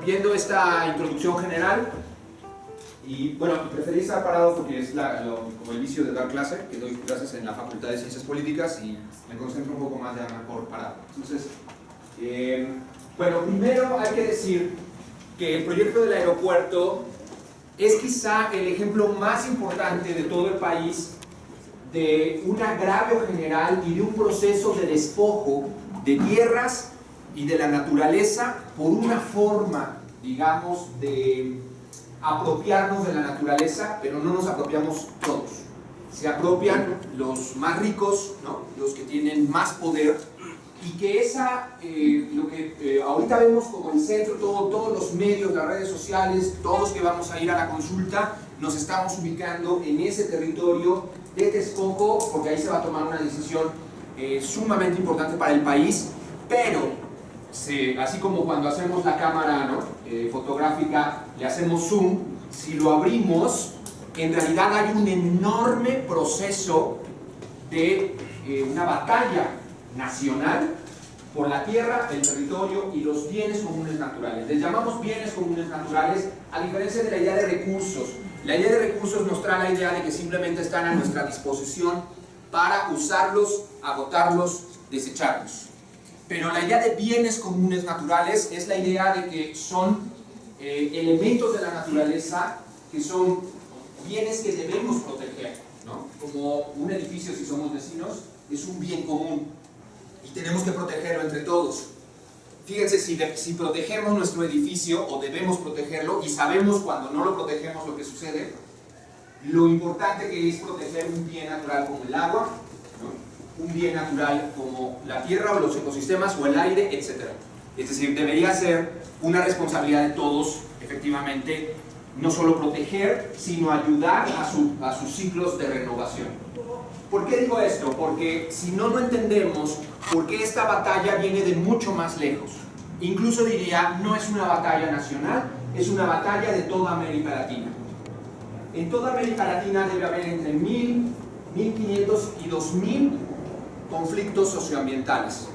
viendo esta introducción general, y bueno, preferí estar parado porque es como el vicio de dar clase, que doy clases en la Facultad de Ciencias Políticas y me concentro un poco más ya mejor parado. Entonces, bueno, primero hay que decir que el proyecto del aeropuerto es quizá el ejemplo más importante de todo el país de un agravio general y de un proceso de despojo de tierras y de la naturaleza por una forma, digamos, de apropiarnos de la naturaleza, pero no nos apropiamos todos. Se apropian los más ricos, ¿no? Los que tienen más poder, y que lo que ahorita vemos como el centro, todos los medios, las redes sociales, todos que vamos a ir a la consulta, nos estamos ubicando en ese territorio de despojo, porque ahí se va a tomar una decisión sumamente importante para el país, pero así como cuando hacemos la cámara, ¿no? Fotográfica, le hacemos zoom, si lo abrimos, en realidad hay un enorme proceso de una batalla nacional por la tierra, el territorio y los bienes comunes naturales. Les llamamos bienes comunes naturales a diferencia de la idea de recursos. La idea de recursos nos trae la idea de que simplemente están a nuestra disposición para usarlos, agotarlos, desecharlos. Pero la idea de bienes comunes naturales es la idea de que son elementos de la naturaleza que son bienes que debemos proteger, ¿no? Como un edificio, si somos vecinos, es un bien común y tenemos que protegerlo entre todos. Fíjense, si protegemos nuestro edificio o debemos protegerlo y sabemos cuando no lo protegemos lo que sucede, lo importante que es proteger un bien natural como el agua, ¿no? Un bien natural como la tierra o los ecosistemas o el aire, etc. Es decir, debería ser una responsabilidad de todos, efectivamente, no solo proteger, sino ayudar a sus ciclos de renovación. ¿Por qué digo esto? Porque si no entendemos por qué esta batalla viene de mucho más lejos. Incluso diría, no es una batalla nacional, es una batalla de toda América Latina. En toda América Latina debe haber entre 1000, 1500 y 2000 conflictos socioambientales.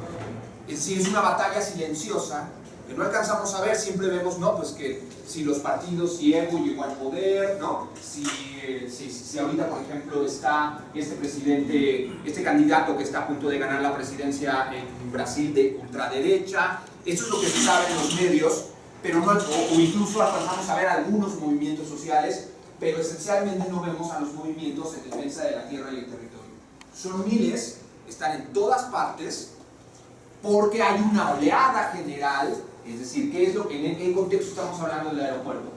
Es decir, es una batalla silenciosa que no alcanzamos a ver, siempre vemos, ¿no? Pues que si los partidos, si Evo llegó al poder, ¿no? Si ahorita, por ejemplo, está este presidente, este candidato que está a punto de ganar la presidencia en Brasil de ultraderecha. Esto es lo que se sabe en los medios, pero no, o incluso alcanzamos a ver algunos movimientos sociales, pero esencialmente no vemos a los movimientos en defensa de la tierra y el territorio. Son miles, están en todas partes, porque hay una oleada general, es decir, ¿qué es lo que en qué contexto estamos hablando del aeropuerto?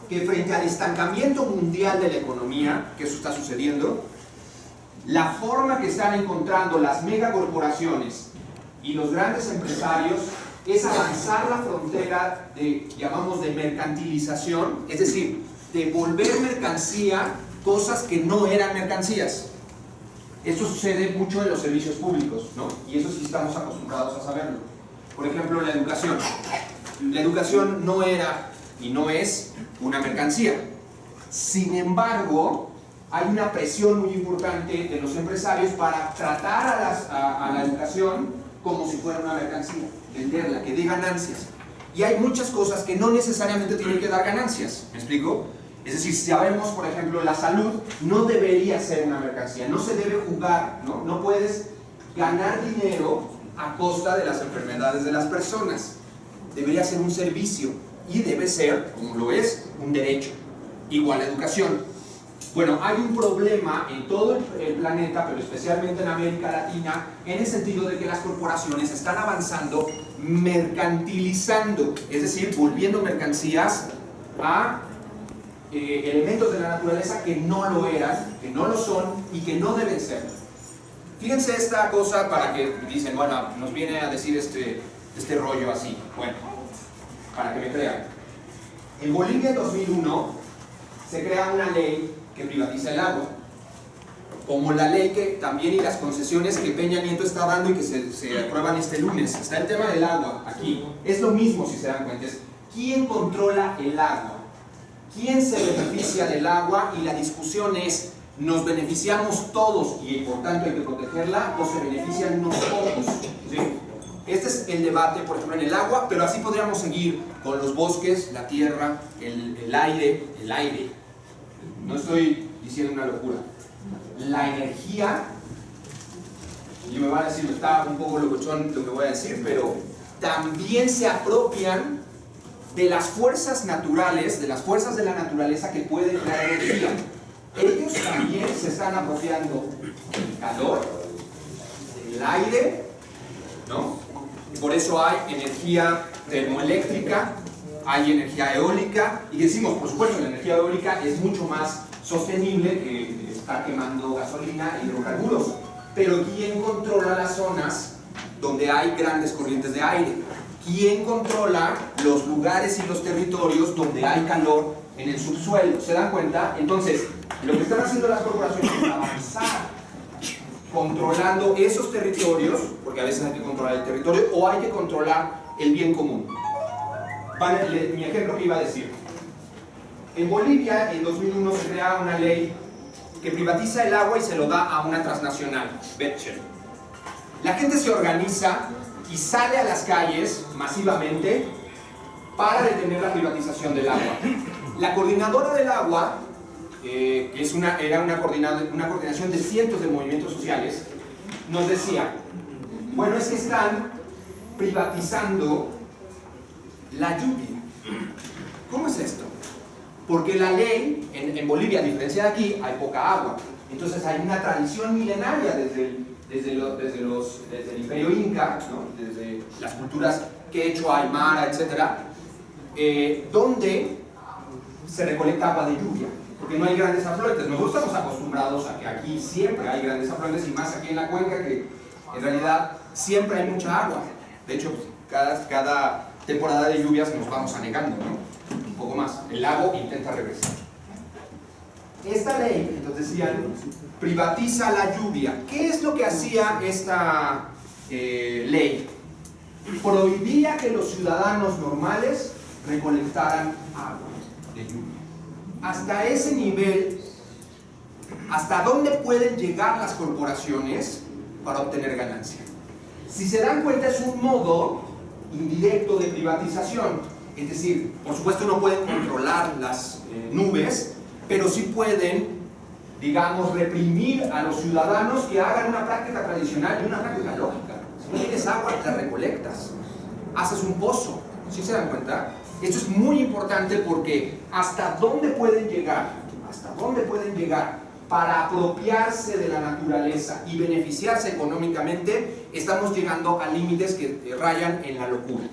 Que frente al estancamiento mundial de la economía, que eso está sucediendo, la forma que están encontrando las megacorporaciones y los grandes empresarios es avanzar la frontera llamamos de mercantilización, es decir, de volver mercancía cosas que no eran mercancías. Esto sucede mucho en los servicios públicos, ¿no? Y eso sí estamos acostumbrados a saberlo. Por ejemplo, la educación. La educación no era y no es una mercancía. Sin embargo, hay una presión muy importante de los empresarios para tratar a la educación como si fuera una mercancía, venderla, que dé ganancias. Y hay muchas cosas que no necesariamente tienen que dar ganancias, ¿me explico? Es decir, si sabemos, por ejemplo, la salud no debería ser una mercancía, no se debe jugar, ¿no? No puedes ganar dinero a costa de las enfermedades de las personas. Debería ser un servicio y debe ser, como lo es, un derecho. Igual la educación. Bueno, hay un problema en todo el planeta, pero especialmente en América Latina, en el sentido de que las corporaciones están avanzando mercantilizando, es decir, volviendo mercancías a elementos de la naturaleza que no lo eran, que no lo son y que no deben ser. Fíjense esta cosa para que dicen, bueno, nos viene a decir este rollo así. Bueno, para que me crean. En Bolivia en 2001 se crea una ley que privatiza el agua, como la ley que también y las concesiones que Peña Nieto está dando y que se aprueban este lunes. Está el tema del agua aquí. Es lo mismo, si se dan cuenta. ¿Quién controla el agua? ¿Quién se beneficia del agua? Y la discusión es, ¿nos beneficiamos todos y por tanto hay que protegerla o se benefician unos pocos? ¿Sí? Este es el debate, por ejemplo, en el agua, pero así podríamos seguir con los bosques, la tierra, el aire. No estoy diciendo una locura. La energía, y me van a decir, está un poco locochón lo que voy a decir, pero también se apropian de las fuerzas naturales, de las fuerzas de la naturaleza que pueden crear energía. Ellos también se están apropiando del calor, del aire, ¿no? Por eso hay energía termoeléctrica, hay energía eólica, y decimos, por supuesto, la energía eólica es mucho más sostenible que estar quemando gasolina e hidrocarburos. Pero ¿quién controla las zonas donde hay grandes corrientes de aire? ¿Quién controla los lugares y los territorios donde hay calor en el subsuelo? ¿Se dan cuenta? Entonces, lo que están haciendo las corporaciones es avanzar controlando esos territorios, porque a veces hay que controlar el territorio o hay que controlar el bien común. Mi ejemplo que iba a decir. En Bolivia, en 2001, se crea una ley que privatiza el agua y se lo da a una transnacional, Betcher. La gente se organiza y sale a las calles masivamente para detener la privatización del agua. La coordinadora del agua, que era una coordinación de cientos de movimientos sociales, nos decía, bueno, es que están privatizando la lluvia. ¿Cómo es esto? Porque la ley, en Bolivia, a diferencia de aquí, hay poca agua. Entonces hay una tradición milenaria desde el Imperio Inca, ¿no? Desde las culturas quechua, aymara, etc., donde se recolecta agua de lluvia, porque no hay grandes afluentes. Nosotros estamos acostumbrados a que aquí siempre hay grandes afluentes, y más aquí en la cuenca, que en realidad siempre hay mucha agua. De hecho, cada temporada de lluvias nos vamos anegando, ¿no? Un poco más. El lago intenta regresar. Esta ley, entonces decían, privatiza la lluvia. ¿Qué es lo que hacía esta ley? Prohibía que los ciudadanos normales recolectaran agua de lluvia. Hasta ese nivel, ¿hasta dónde pueden llegar las corporaciones para obtener ganancia? Si se dan cuenta, es un modo indirecto de privatización. Es decir, por supuesto no pueden controlar las nubes, pero sí pueden, digamos, reprimir a los ciudadanos que hagan una práctica tradicional y una práctica lógica. Si no tienes agua, te recolectas, haces un pozo. ¿Sí se dan cuenta? Esto es muy importante porque hasta dónde pueden llegar para apropiarse de la naturaleza y beneficiarse económicamente, estamos llegando a límites que rayan en la locura.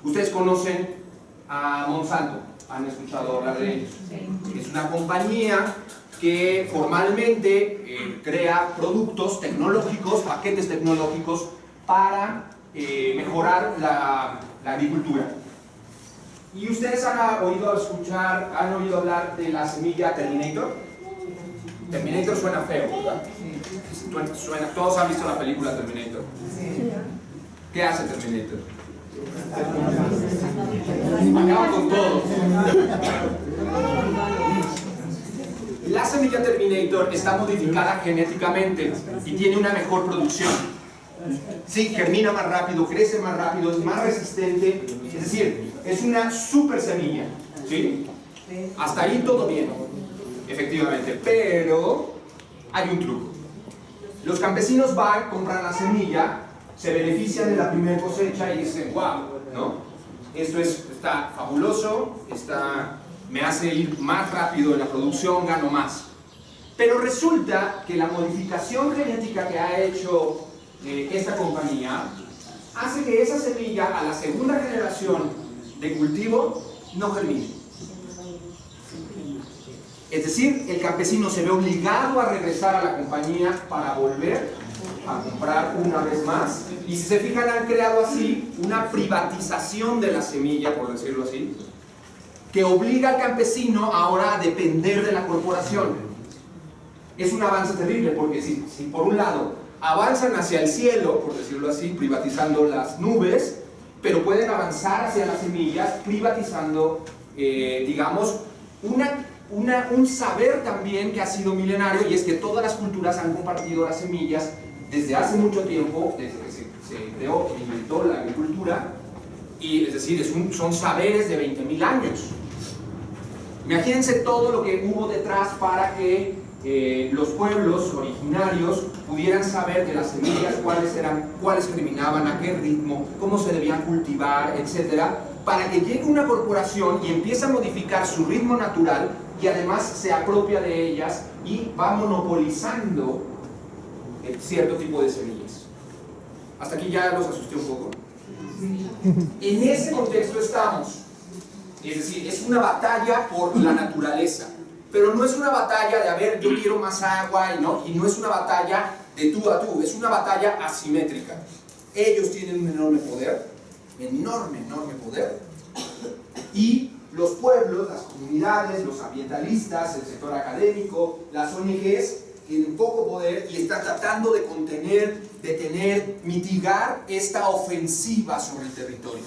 Ustedes conocen a Monsanto, ¿han escuchado hablar de ellos? Sí. Es una compañía que formalmente crea productos tecnológicos, paquetes tecnológicos para mejorar la agricultura. ¿Y ustedes han oído hablar de la semilla Terminator? Terminator suena feo, ¿verdad? Sí. Todos han visto la película Terminator. Sí. ¿Qué hace Terminator? Acaba con todo. La semilla Terminator está modificada genéticamente y tiene una mejor producción. Sí, germina más rápido, crece más rápido, es más resistente. Es decir, es una super semilla, ¿sí? Hasta ahí todo bien, efectivamente. Pero hay un truco. Los campesinos van, compran la semilla, se benefician de la primera cosecha y dicen, wow, ¿no? Esto está fabuloso, me hace ir más rápido en la producción, gano más. Pero resulta que la modificación genética que ha hecho esta compañía hace que esa semilla a la segunda generación de cultivo no germine. Es decir, el campesino se ve obligado a regresar a la compañía para volver a comprar una vez más. Y si se fijan, han creado así una privatización de la semilla, por decirlo así, que obliga al campesino ahora a depender de la corporación. Es un avance terrible, porque si por un lado avanzan hacia el cielo, por decirlo así, privatizando las nubes, pero pueden avanzar hacia las semillas, privatizando, digamos, un saber también que ha sido milenario, y es que todas las culturas han compartido las semillas desde hace mucho tiempo, desde que se creó, que inventó la agricultura, y es decir, son saberes de 20.000 años. Imagínense todo lo que hubo detrás para que los pueblos originarios pudieran saber de las semillas cuáles germinaban, a qué ritmo, cómo se debían cultivar, etcétera, para que llegue una corporación y empiece a modificar su ritmo natural y además se apropia de ellas y va monopolizando cierto tipo de semillas. ¿Hasta aquí ya los asusté un poco? En ese contexto estamos. Es decir, es una batalla por la naturaleza. Pero no es una batalla de, a ver, yo quiero más agua, y no es una batalla de tú a tú, es una batalla asimétrica. Ellos tienen un enorme poder, enorme poder, y los pueblos, las comunidades, los ambientalistas, el sector académico, las ONGs, tienen poco poder y están tratando de contener, detener, mitigar esta ofensiva sobre el territorio.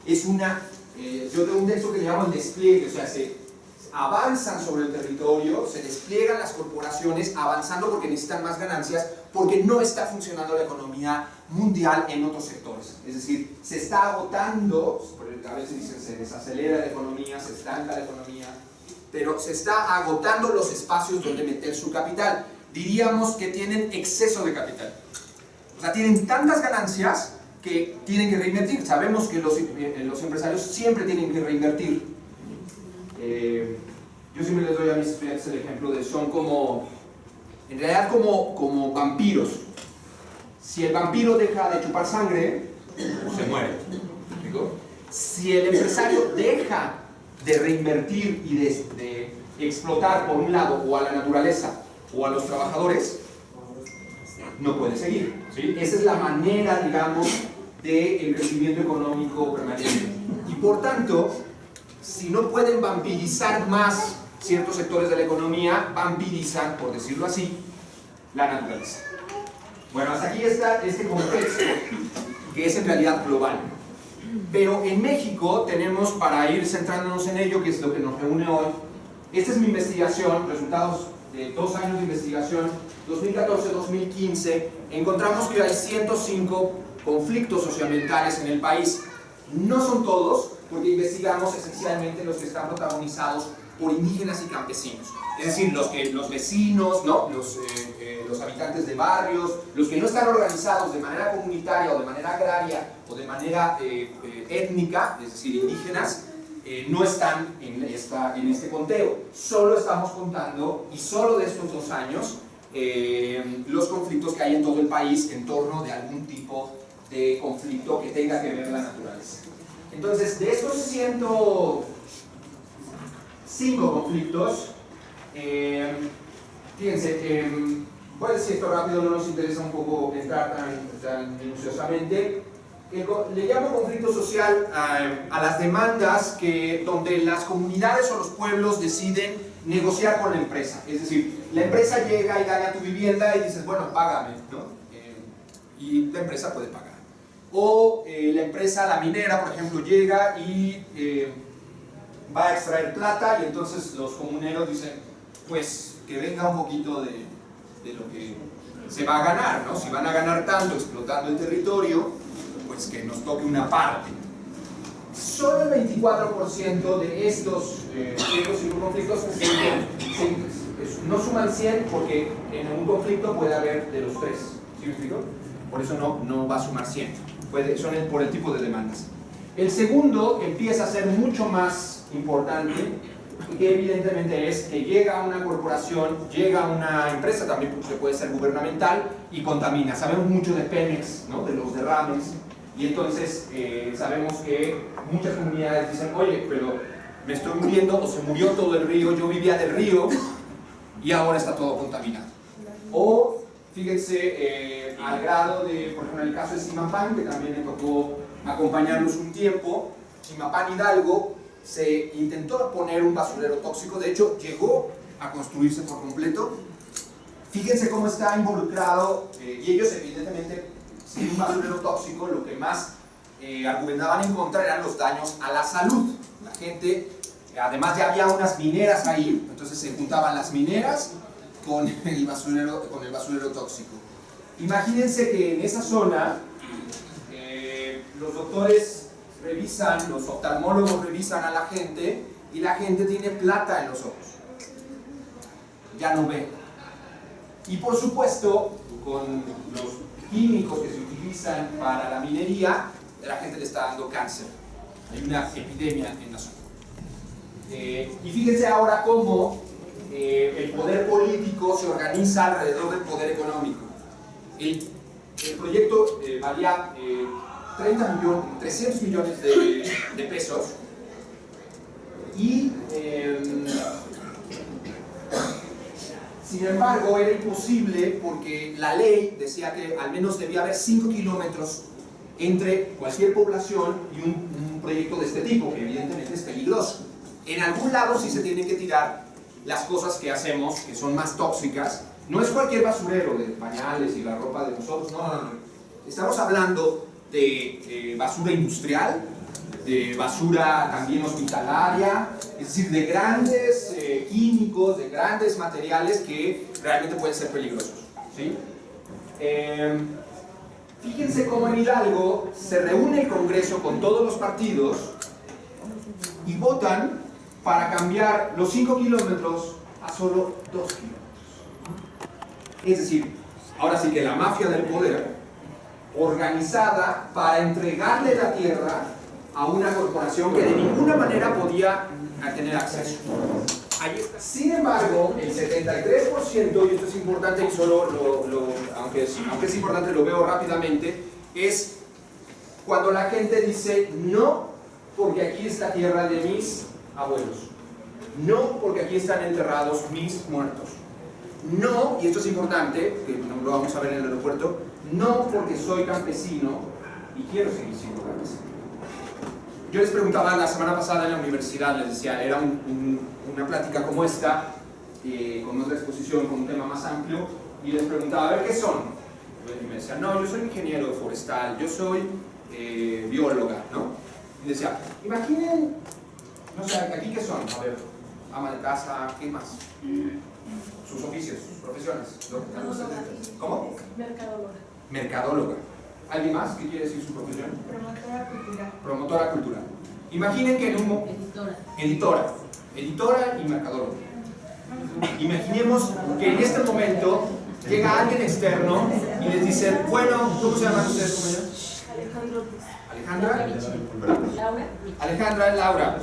Es yo tengo un texto que le llamo el despliegue, o sea, se avanzan sobre el territorio, se despliegan las corporaciones avanzando porque necesitan más ganancias, porque no está funcionando la economía mundial en otros sectores. Es decir, se está agotando, a veces dicen se desacelera la economía, se estanca la economía, pero se está agotando los espacios donde meter su capital. Diríamos que tienen exceso de capital. O sea, tienen tantas ganancias que tienen que reinvertir. Sabemos que los empresarios siempre tienen que reinvertir. Yo siempre les doy a mis estudiantes el ejemplo de son como, en realidad como vampiros. Si el vampiro deja de chupar sangre, se muere. ¿Digo? Si el empresario deja de reinvertir y de explotar por un lado o a la naturaleza o a los trabajadores, no puede seguir, ¿sí? Esa es la manera, digamos, del crecimiento económico permanente. Y por tanto, si no pueden vampirizar más ciertos sectores de la economía, vampirizan, por decirlo así, la naturaleza. Bueno, hasta aquí está este contexto, que es en realidad global. Pero en México tenemos, para ir centrándonos en ello, que es lo que nos reúne hoy, esta es mi investigación, resultados de 2 años de investigación, 2014-2015, encontramos que hay 105 conflictos socioambientales en el país. No son todos, porque investigamos esencialmente los que están protagonizados por indígenas y campesinos. Es decir, los vecinos, ¿no? Los habitantes de barrios, los que no están organizados de manera comunitaria o de manera agraria o de manera étnica, es decir, indígenas, no están en este conteo. Solo estamos contando, y solo de estos 2 años, los conflictos que hay en todo el país en torno de algún tipo de conflicto que tenga que ver la naturaleza. Entonces, de estos 105 conflictos, fíjense, voy a decir esto rápido, no nos interesa un poco entrar tan minuciosamente. Le llamo conflicto social a las demandas donde las comunidades o los pueblos deciden negociar con la empresa. Es decir, la empresa llega y daña tu vivienda y dices, bueno, págame, ¿no? Y la empresa puede pagar. O la empresa, la minera, por ejemplo, llega y va a extraer plata y entonces los comuneros dicen, pues que venga un poquito de lo que se va a ganar, ¿no? Si van a ganar tanto explotando el territorio, pues que nos toque una parte. Solo el 24% de estos 105 conflictos no suman 100 porque en un conflicto puede haber de los 3. ¿Sí me explico? Por eso no va a sumar 100. Son por el tipo de demandas. El segundo empieza a ser mucho más importante, que evidentemente es que llega una corporación, llega una empresa, también puede ser gubernamental, y contamina. Sabemos mucho de Pemex, ¿no? De los derrames, y entonces sabemos que muchas comunidades dicen, oye, pero me estoy muriendo, o se murió todo el río, yo vivía del río, y ahora está todo contaminado. O, fíjense, al grado de, por ejemplo, en el caso de Zimapán, que también me tocó acompañarlos un tiempo, Zimapán Hidalgo, se intentó poner un basurero tóxico, de hecho llegó a construirse por completo. Fíjense cómo está involucrado, y ellos evidentemente, sin un basurero tóxico, lo que más argumentaban en contra eran los daños a la salud. La gente, además ya había unas mineras ahí, entonces se juntaban las mineras con el basurero tóxico. Imagínense que en esa zona los doctores revisan, los oftalmólogos revisan a la gente y la gente tiene plata en los ojos. Ya no ve. Y por supuesto, con los químicos que se utilizan para la minería, la gente le está dando cáncer. Hay una epidemia en la zona. Y fíjense ahora cómo el poder político se organiza alrededor del poder económico. El proyecto valía 300 millones de pesos y sin embargo era imposible porque la ley decía que al menos debía haber 5 kilómetros entre cualquier población y un proyecto de este tipo, que evidentemente es peligroso. En algún lado sí se tienen que tirar las cosas que hacemos, que son más tóxicas. No es cualquier basurero de pañales y la ropa de nosotros, no. Estamos hablando de basura industrial, de basura también hospitalaria, es decir, de grandes químicos, de grandes materiales que realmente pueden ser peligrosos, ¿sí? Fíjense cómo en Hidalgo se reúne el Congreso con todos los partidos y votan para cambiar los 5 kilómetros a solo 2 kilómetros. Es decir, ahora sí que la mafia del poder, organizada para entregarle la tierra a una corporación que de ninguna manera podía tener acceso. Ahí está. Sin embargo, el 73%, y esto es importante y solo aunque es importante lo veo rápidamente, es cuando la gente dice no porque aquí es la tierra de mis abuelos, no porque aquí están enterrados mis muertos, no, y esto es importante, que no lo vamos a ver en el aeropuerto, no porque soy campesino y quiero seguir siendo campesino. Yo les preguntaba la semana pasada en la universidad, les decía, era una plática como esta, con otra exposición, con un tema más amplio, y les preguntaba, a ver, ¿qué son? Y me decían, no, yo soy ingeniero forestal, yo soy bióloga, ¿no? Y decía, imaginen, no sé, ¿aquí qué son? A ver, ama de casa, ¿qué más? Sus oficios, sus profesiones. ¿Cómo? Mercadóloga. Mercadóloga. ¿Alguien más? ¿Qué quiere decir su profesión? Promotora cultural. Promotora cultural. Imaginen que en un... Editora y mercadóloga. Imaginemos que en este momento llega alguien externo y les dice, bueno, ¿cómo se llaman ustedes, compañeros? Alejandra. ¿Alejandra? Laura. Alejandra, Laura.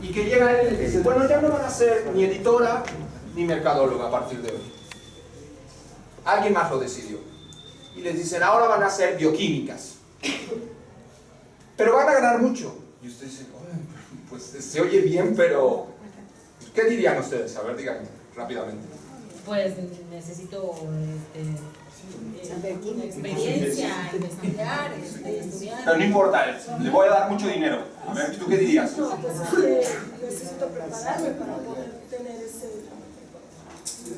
Y que llega él y les dice, bueno, ya no van a ser ni editora ni mercadóloga a partir de hoy. Alguien más lo decidió. Y les dicen, ahora van a ser bioquímicas. Pero van a ganar mucho. Y ustedes dicen, pues se oye bien, pero ¿qué dirían ustedes? A ver, díganme rápidamente. Pues necesito experiencia, investigar, estudiar. Pero no importa, le voy a dar mucho dinero. A ver, ¿tú qué dirías? No, pues es que necesito prepararme para poder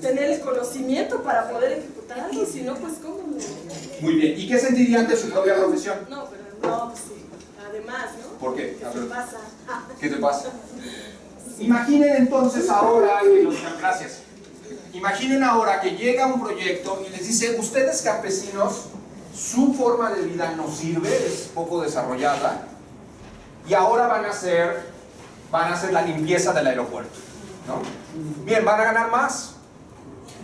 tener el conocimiento para poder ejecutarlo, si no, pues ¿cómo? Muy bien, ¿y qué sentirían de su propia profesión? No, pero no, pues sí. Además, ¿no? ¿Por qué? ¿Qué te pasa? ¿Qué te pasa? Imaginen entonces ahora que los... Gracias. Imaginen ahora que llega un proyecto y les dice, ustedes campesinos, su forma de vida no sirve, es poco desarrollada, y ahora van a hacer la limpieza del aeropuerto, ¿no? Bien, ¿van a ganar más?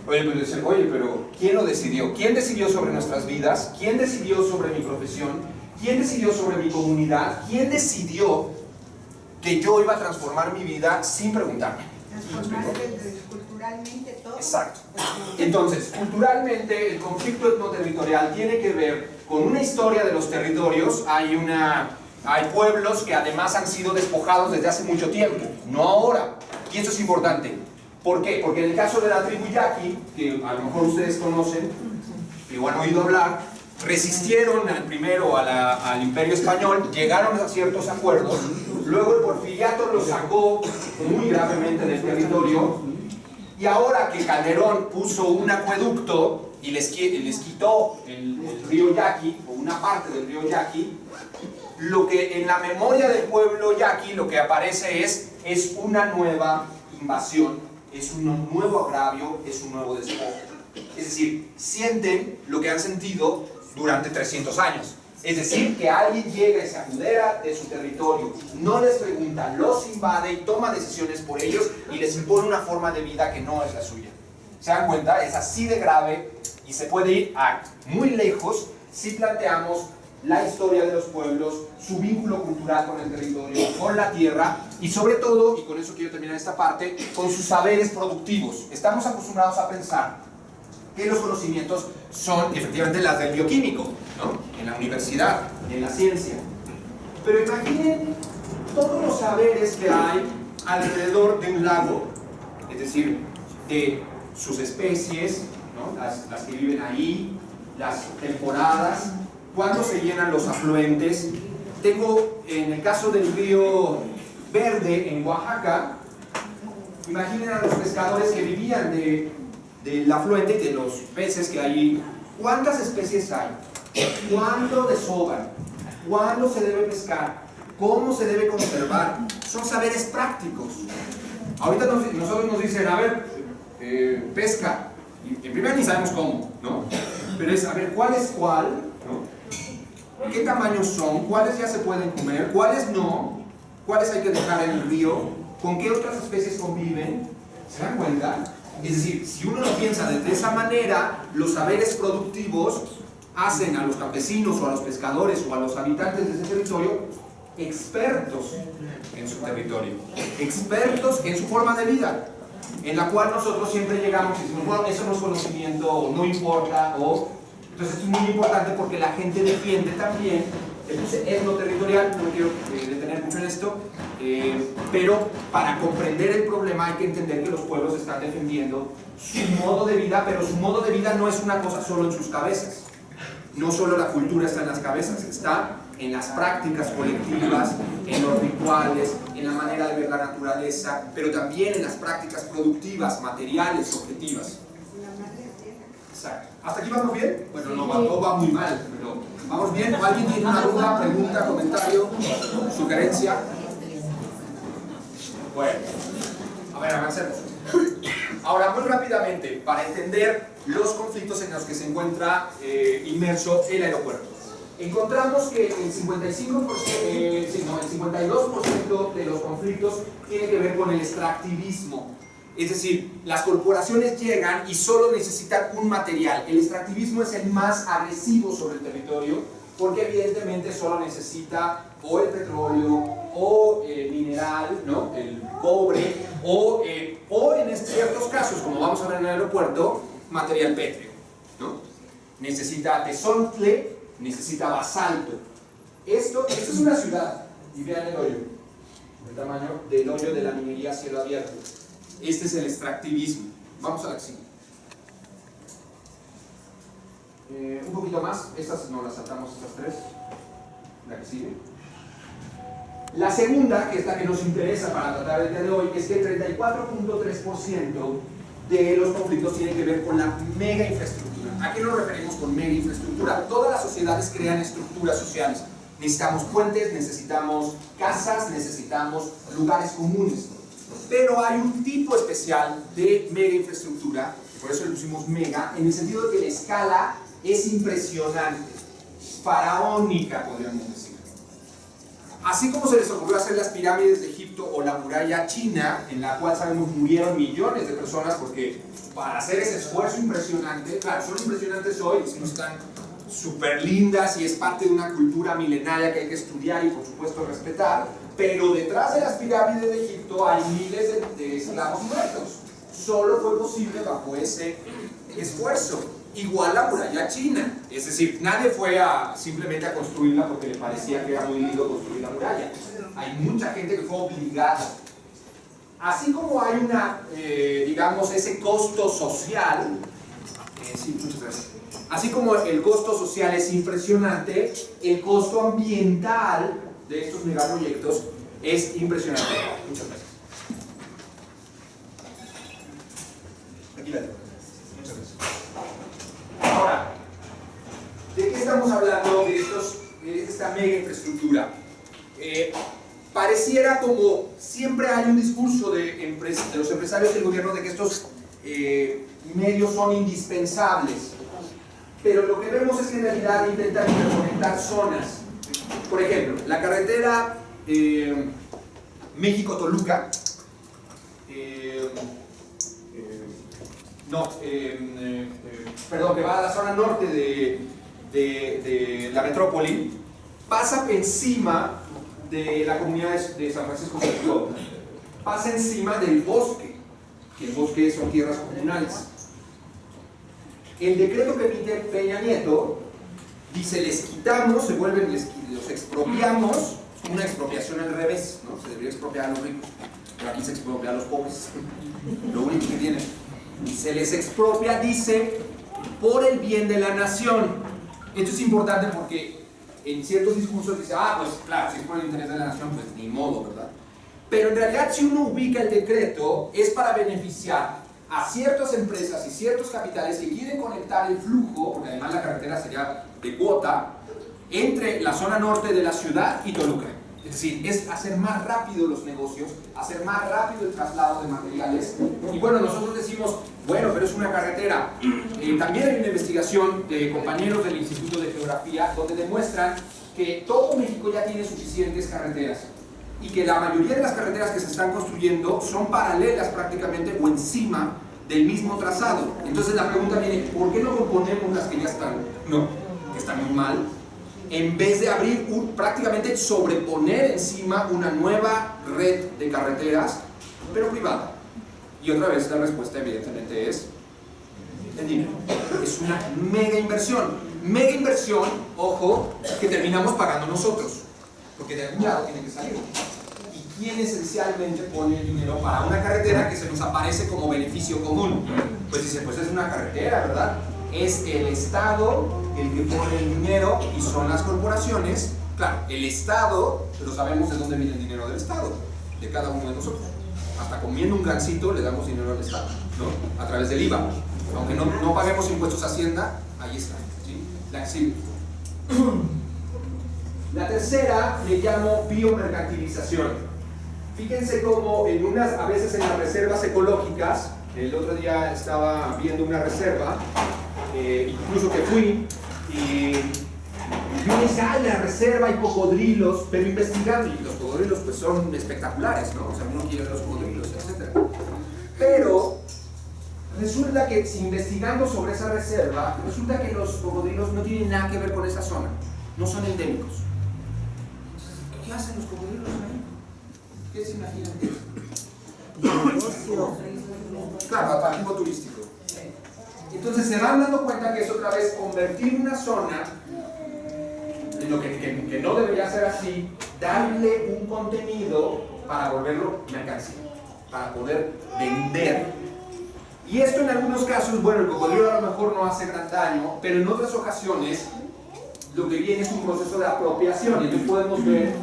Oye, pero ¿quién lo decidió? ¿Quién decidió sobre nuestras vidas? ¿Quién decidió sobre mi profesión? ¿Quién decidió sobre mi comunidad? ¿Quién decidió que yo iba a transformar mi vida sin preguntarme? Culturalmente todo. Exacto. Entonces, culturalmente el conflicto etnoterritorial tiene que ver con una historia de los territorios. Hay pueblos que además han sido despojados desde hace mucho tiempo, no ahora. Y esto es importante. ¿Por qué? Porque en el caso de la tribu Yaqui, que a lo mejor ustedes conocen, o han oído hablar, resistieron primero al Imperio Español, llegaron a ciertos acuerdos, luego el Porfiriato los sacó muy gravemente del territorio, y ahora que Calderón puso un acueducto y les quitó el río Yaqui, o una parte del río Yaqui, lo que en la memoria del pueblo yaqui lo que aparece es una nueva invasión, es un nuevo agravio, es un nuevo despojo. Es decir, sienten lo que han sentido durante 300 años. Es decir, que alguien llega y se apodera de su territorio, no les pregunta, los invade y toma decisiones por ellos y les impone una forma de vida que no es la suya. ¿Se dan cuenta? Es así de grave y se puede ir a muy lejos si planteamos la historia de los pueblos, su vínculo cultural con el territorio, con la tierra y sobre todo, y con eso quiero terminar esta parte, con sus saberes productivos. Estamos acostumbrados a pensar que los conocimientos son efectivamente las del bioquímico, ¿no? En la universidad, en la ciencia. Pero imaginen todos los saberes que hay alrededor de un lago, es decir, de sus especies, ¿no? las que viven ahí, las temporadas, cuándo se llenan los afluentes. Tengo, en el caso del río Verde en Oaxaca, imaginen a los pescadores que vivían del afluente y de los peces que hay. ¿Cuántas especies hay? ¿Cuándo desovan? ¿Cuándo se debe pescar? ¿Cómo se debe conservar? Son saberes prácticos. Ahorita nosotros nos dicen, a ver, pesca. Y en primer ni sabemos cómo, ¿no? Pero es, a ver, ¿cuál es cuál? ¿No? ¿Qué tamaños son? ¿Cuáles ya se pueden comer? ¿Cuáles no? ¿Cuáles hay que dejar en el río? ¿Con qué otras especies conviven? ¿Se dan cuenta? Es decir, si uno lo piensa de esa manera, los saberes productivos hacen a los campesinos o a los pescadores o a los habitantes de ese territorio expertos en su territorio, expertos en su forma de vida, en la cual nosotros siempre llegamos y decimos, bueno, eso no es conocimiento, no importa, o... Entonces esto es muy importante porque la gente defiende también el etnoterritorial, no me quiero detener mucho en esto, pero para comprender el problema hay que entender que los pueblos están defendiendo su modo de vida, pero su modo de vida no es una cosa solo en sus cabezas. No solo la cultura está en las cabezas, está en las prácticas colectivas, en los rituales, en la manera de ver la naturaleza, pero también en las prácticas productivas, materiales, objetivas. Exacto. ¿Hasta aquí vamos bien? Bueno, no va muy mal, pero ¿vamos bien? ¿Alguien tiene una duda, pregunta, comentario, sugerencia? Bueno, a ver, avancemos. Ahora, muy rápidamente, para entender los conflictos en los que se encuentra inmerso el aeropuerto. Encontramos que el 52% de los conflictos tiene que ver con el extractivismo. Es decir, las corporaciones llegan y solo necesitan un material. El extractivismo es el más agresivo sobre el territorio porque evidentemente solo necesita o el petróleo o el mineral, ¿no? El cobre o en ciertos casos, como vamos a ver en el aeropuerto, material pétreo, ¿no? Necesita tesontle, necesita basalto. Esto es una ciudad y vean el hoyo, el tamaño del hoyo de la minería a cielo abierto. Este es el extractivismo. Vamos a la que sigue. Un poquito más, estas no las saltamos, estas tres. La que sigue. La segunda, que es la que nos interesa para tratar el día de hoy, es que el 34.3% de los conflictos tienen que ver con la mega infraestructura. ¿A qué nos referimos con mega infraestructura? Todas las sociedades crean estructuras sociales. Necesitamos puentes, necesitamos casas, necesitamos lugares comunes. Pero hay un tipo especial de mega infraestructura, por eso le pusimos mega, en el sentido de que la escala es impresionante, faraónica, podríamos decir. Así como se les ocurrió hacer las pirámides de Egipto o la muralla china, en la cual sabemos murieron millones de personas porque para hacer ese esfuerzo impresionante, claro, son impresionantes hoy, no están súper lindas y es parte de una cultura milenaria que hay que estudiar y por supuesto respetar, pero detrás de las pirámides de Egipto hay miles de esclavos muertos. Solo fue posible bajo ese esfuerzo. Igual la muralla china, es decir, nadie fue simplemente a construirla porque le parecía que era muy lindo construir la muralla. Hay mucha gente que fue obligada. Así como hay digamos, ese costo social, sí, muchas gracias. Así como el costo social es impresionante, el costo ambiental de estos megaproyectos es impresionante. Muchas gracias. Aquí la tengo. Muchas gracias. Ahora, ¿de qué estamos hablando de esta mega infraestructura? Pareciera como siempre hay un discurso de los empresarios del gobierno de que estos medios son indispensables. pero lo que vemos es que en realidad intentan interconectar zonas. Por ejemplo, la carretera México-Toluca, perdón, que va a la zona norte de la metrópoli, pasa encima de la comunidad de San Francisco de Chico, pasa encima del bosque, que el bosque son tierras comunales. El decreto que emite Peña Nieto dice: les quitamos, se vuelven, los expropiamos, una expropiación al revés, ¿no? Se debería expropiar a los ricos, pero aquí se expropia a los pobres, lo único que tienen. Y se les expropia, dice, por el bien de la nación. Esto es importante porque en ciertos discursos dice: ah, pues claro, si es por el interés de la nación, pues ni modo, ¿verdad? Pero en realidad, si uno ubica el decreto, es para beneficiar a ciertas empresas y ciertos capitales que quieren conectar el flujo, porque además la carretera sería de cuota, entre la zona norte de la ciudad y Toluca. Es decir, es hacer más rápido los negocios, hacer más rápido el traslado de materiales. Y bueno, nosotros decimos, bueno, pero es una carretera. También hay una investigación de compañeros del Instituto de Geografía donde demuestran que todo México ya tiene suficientes carreteras y que la mayoría de las carreteras que se están construyendo son paralelas prácticamente o encima del mismo trazado. Entonces la pregunta viene: ¿por qué no componemos las que ya están? No, que están muy mal, en vez de abrir prácticamente sobreponer encima una nueva red de carreteras, pero privada. Y otra vez la respuesta evidentemente es el dinero. Es una mega inversión, ojo, que terminamos pagando nosotros, porque de algún lado tiene que salir. ¿Y quién esencialmente pone el dinero para una carretera que se nos aparece como beneficio común? Pues dice, pues es una carretera, ¿verdad? Es el Estado el que pone el dinero y son las corporaciones. Claro, el Estado, pero sabemos de dónde viene el dinero del Estado, de cada uno de nosotros. Hasta comiendo un gansito le damos dinero al Estado, ¿no? A través del IVA. Aunque no paguemos impuestos a Hacienda, ahí está, ¿sí? La exhibe. La tercera le llamo biomercantilización. Fíjense cómo a veces en las reservas ecológicas, el otro día estaba viendo una reserva, incluso que fui, y yo decía, en la reserva hay cocodrilos, pero investigando, y los cocodrilos pues son espectaculares, ¿no? O sea, uno quiere ver los cocodrilos, etc. Pero resulta que, si investigando sobre esa reserva, resulta que los cocodrilos no tienen nada que ver con esa zona, no son endémicos. ¿Qué hacen los cocodrilos ahí? ¿Qué se imaginan de eso? Claro, atractivo turístico. Entonces se van dando cuenta que es otra vez convertir una zona en lo que no debería ser así, darle un contenido para volverlo mercancía, para poder vender. Y esto en algunos casos, bueno, el cocodrilo a lo mejor no hace gran daño, pero en otras ocasiones lo que viene es un proceso de apropiación. Entonces podemos ver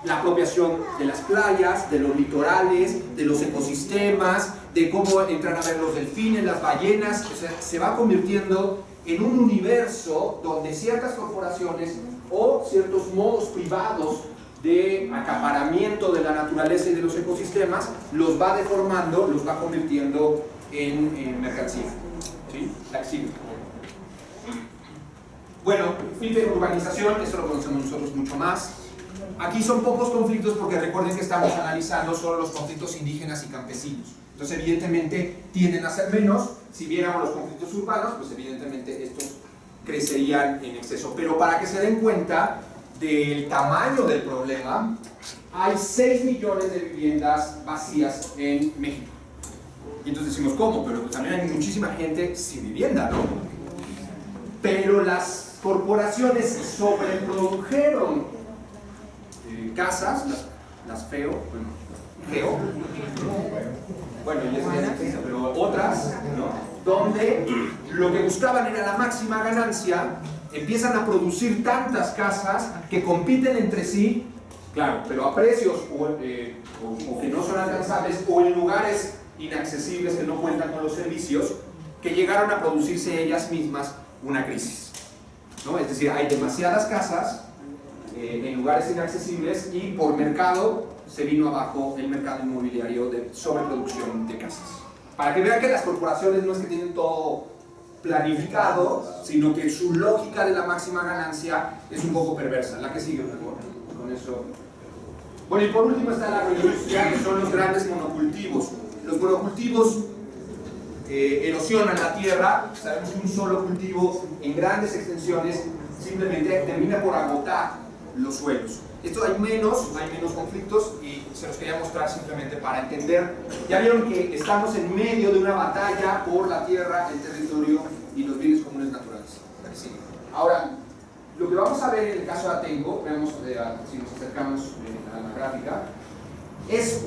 la apropiación de las playas, de los litorales, de los ecosistemas, de cómo entran a ver los delfines, las ballenas. O sea, se va convirtiendo en un universo donde ciertas corporaciones o ciertos modos privados de acaparamiento de la naturaleza y de los ecosistemas los va deformando, los va convirtiendo en mercancía. ¿Sí? La exhibe. Bueno, hiperurbanización, esto lo conocemos nosotros mucho más. Aquí son pocos conflictos porque recuerden que estamos analizando solo los conflictos indígenas y campesinos. Entonces evidentemente tienden a ser menos. Si viéramos los conflictos urbanos, pues evidentemente estos crecerían en exceso. Pero para que se den cuenta del tamaño del problema, hay 6 millones de viviendas vacías en México. Y entonces decimos, ¿cómo? Pero también hay muchísima gente sin vivienda, ¿no? Pero las corporaciones sobreprodujeron casas, las FEO, bueno, pero otras, ¿no? Donde lo que buscaban era la máxima ganancia, empiezan a producir tantas casas que compiten entre sí, claro, pero a precios o que no son alcanzables o en lugares inaccesibles que no cuentan con los servicios, que llegaron a producirse ellas mismas una crisis, ¿no? Es decir, hay demasiadas casas en lugares inaccesibles y por mercado se vino abajo el mercado inmobiliario de sobreproducción de casas. Para que vean que las corporaciones no es que tienen todo planificado, sino que su lógica de la máxima ganancia es un poco perversa. La que sigue, por favor, con eso. Bueno, y por último está la agroindustria, que son los grandes monocultivos. Los monocultivos erosionan la tierra. Sabemos que un solo cultivo en grandes extensiones simplemente termina por agotar los suelos. Esto hay menos conflictos y se los quería mostrar simplemente para entender. Ya vieron que estamos en medio de una batalla por la tierra, el territorio y los bienes comunes naturales. Sí. Ahora, lo que vamos a ver en el caso de Atenco, veamos si nos acercamos a la gráfica, es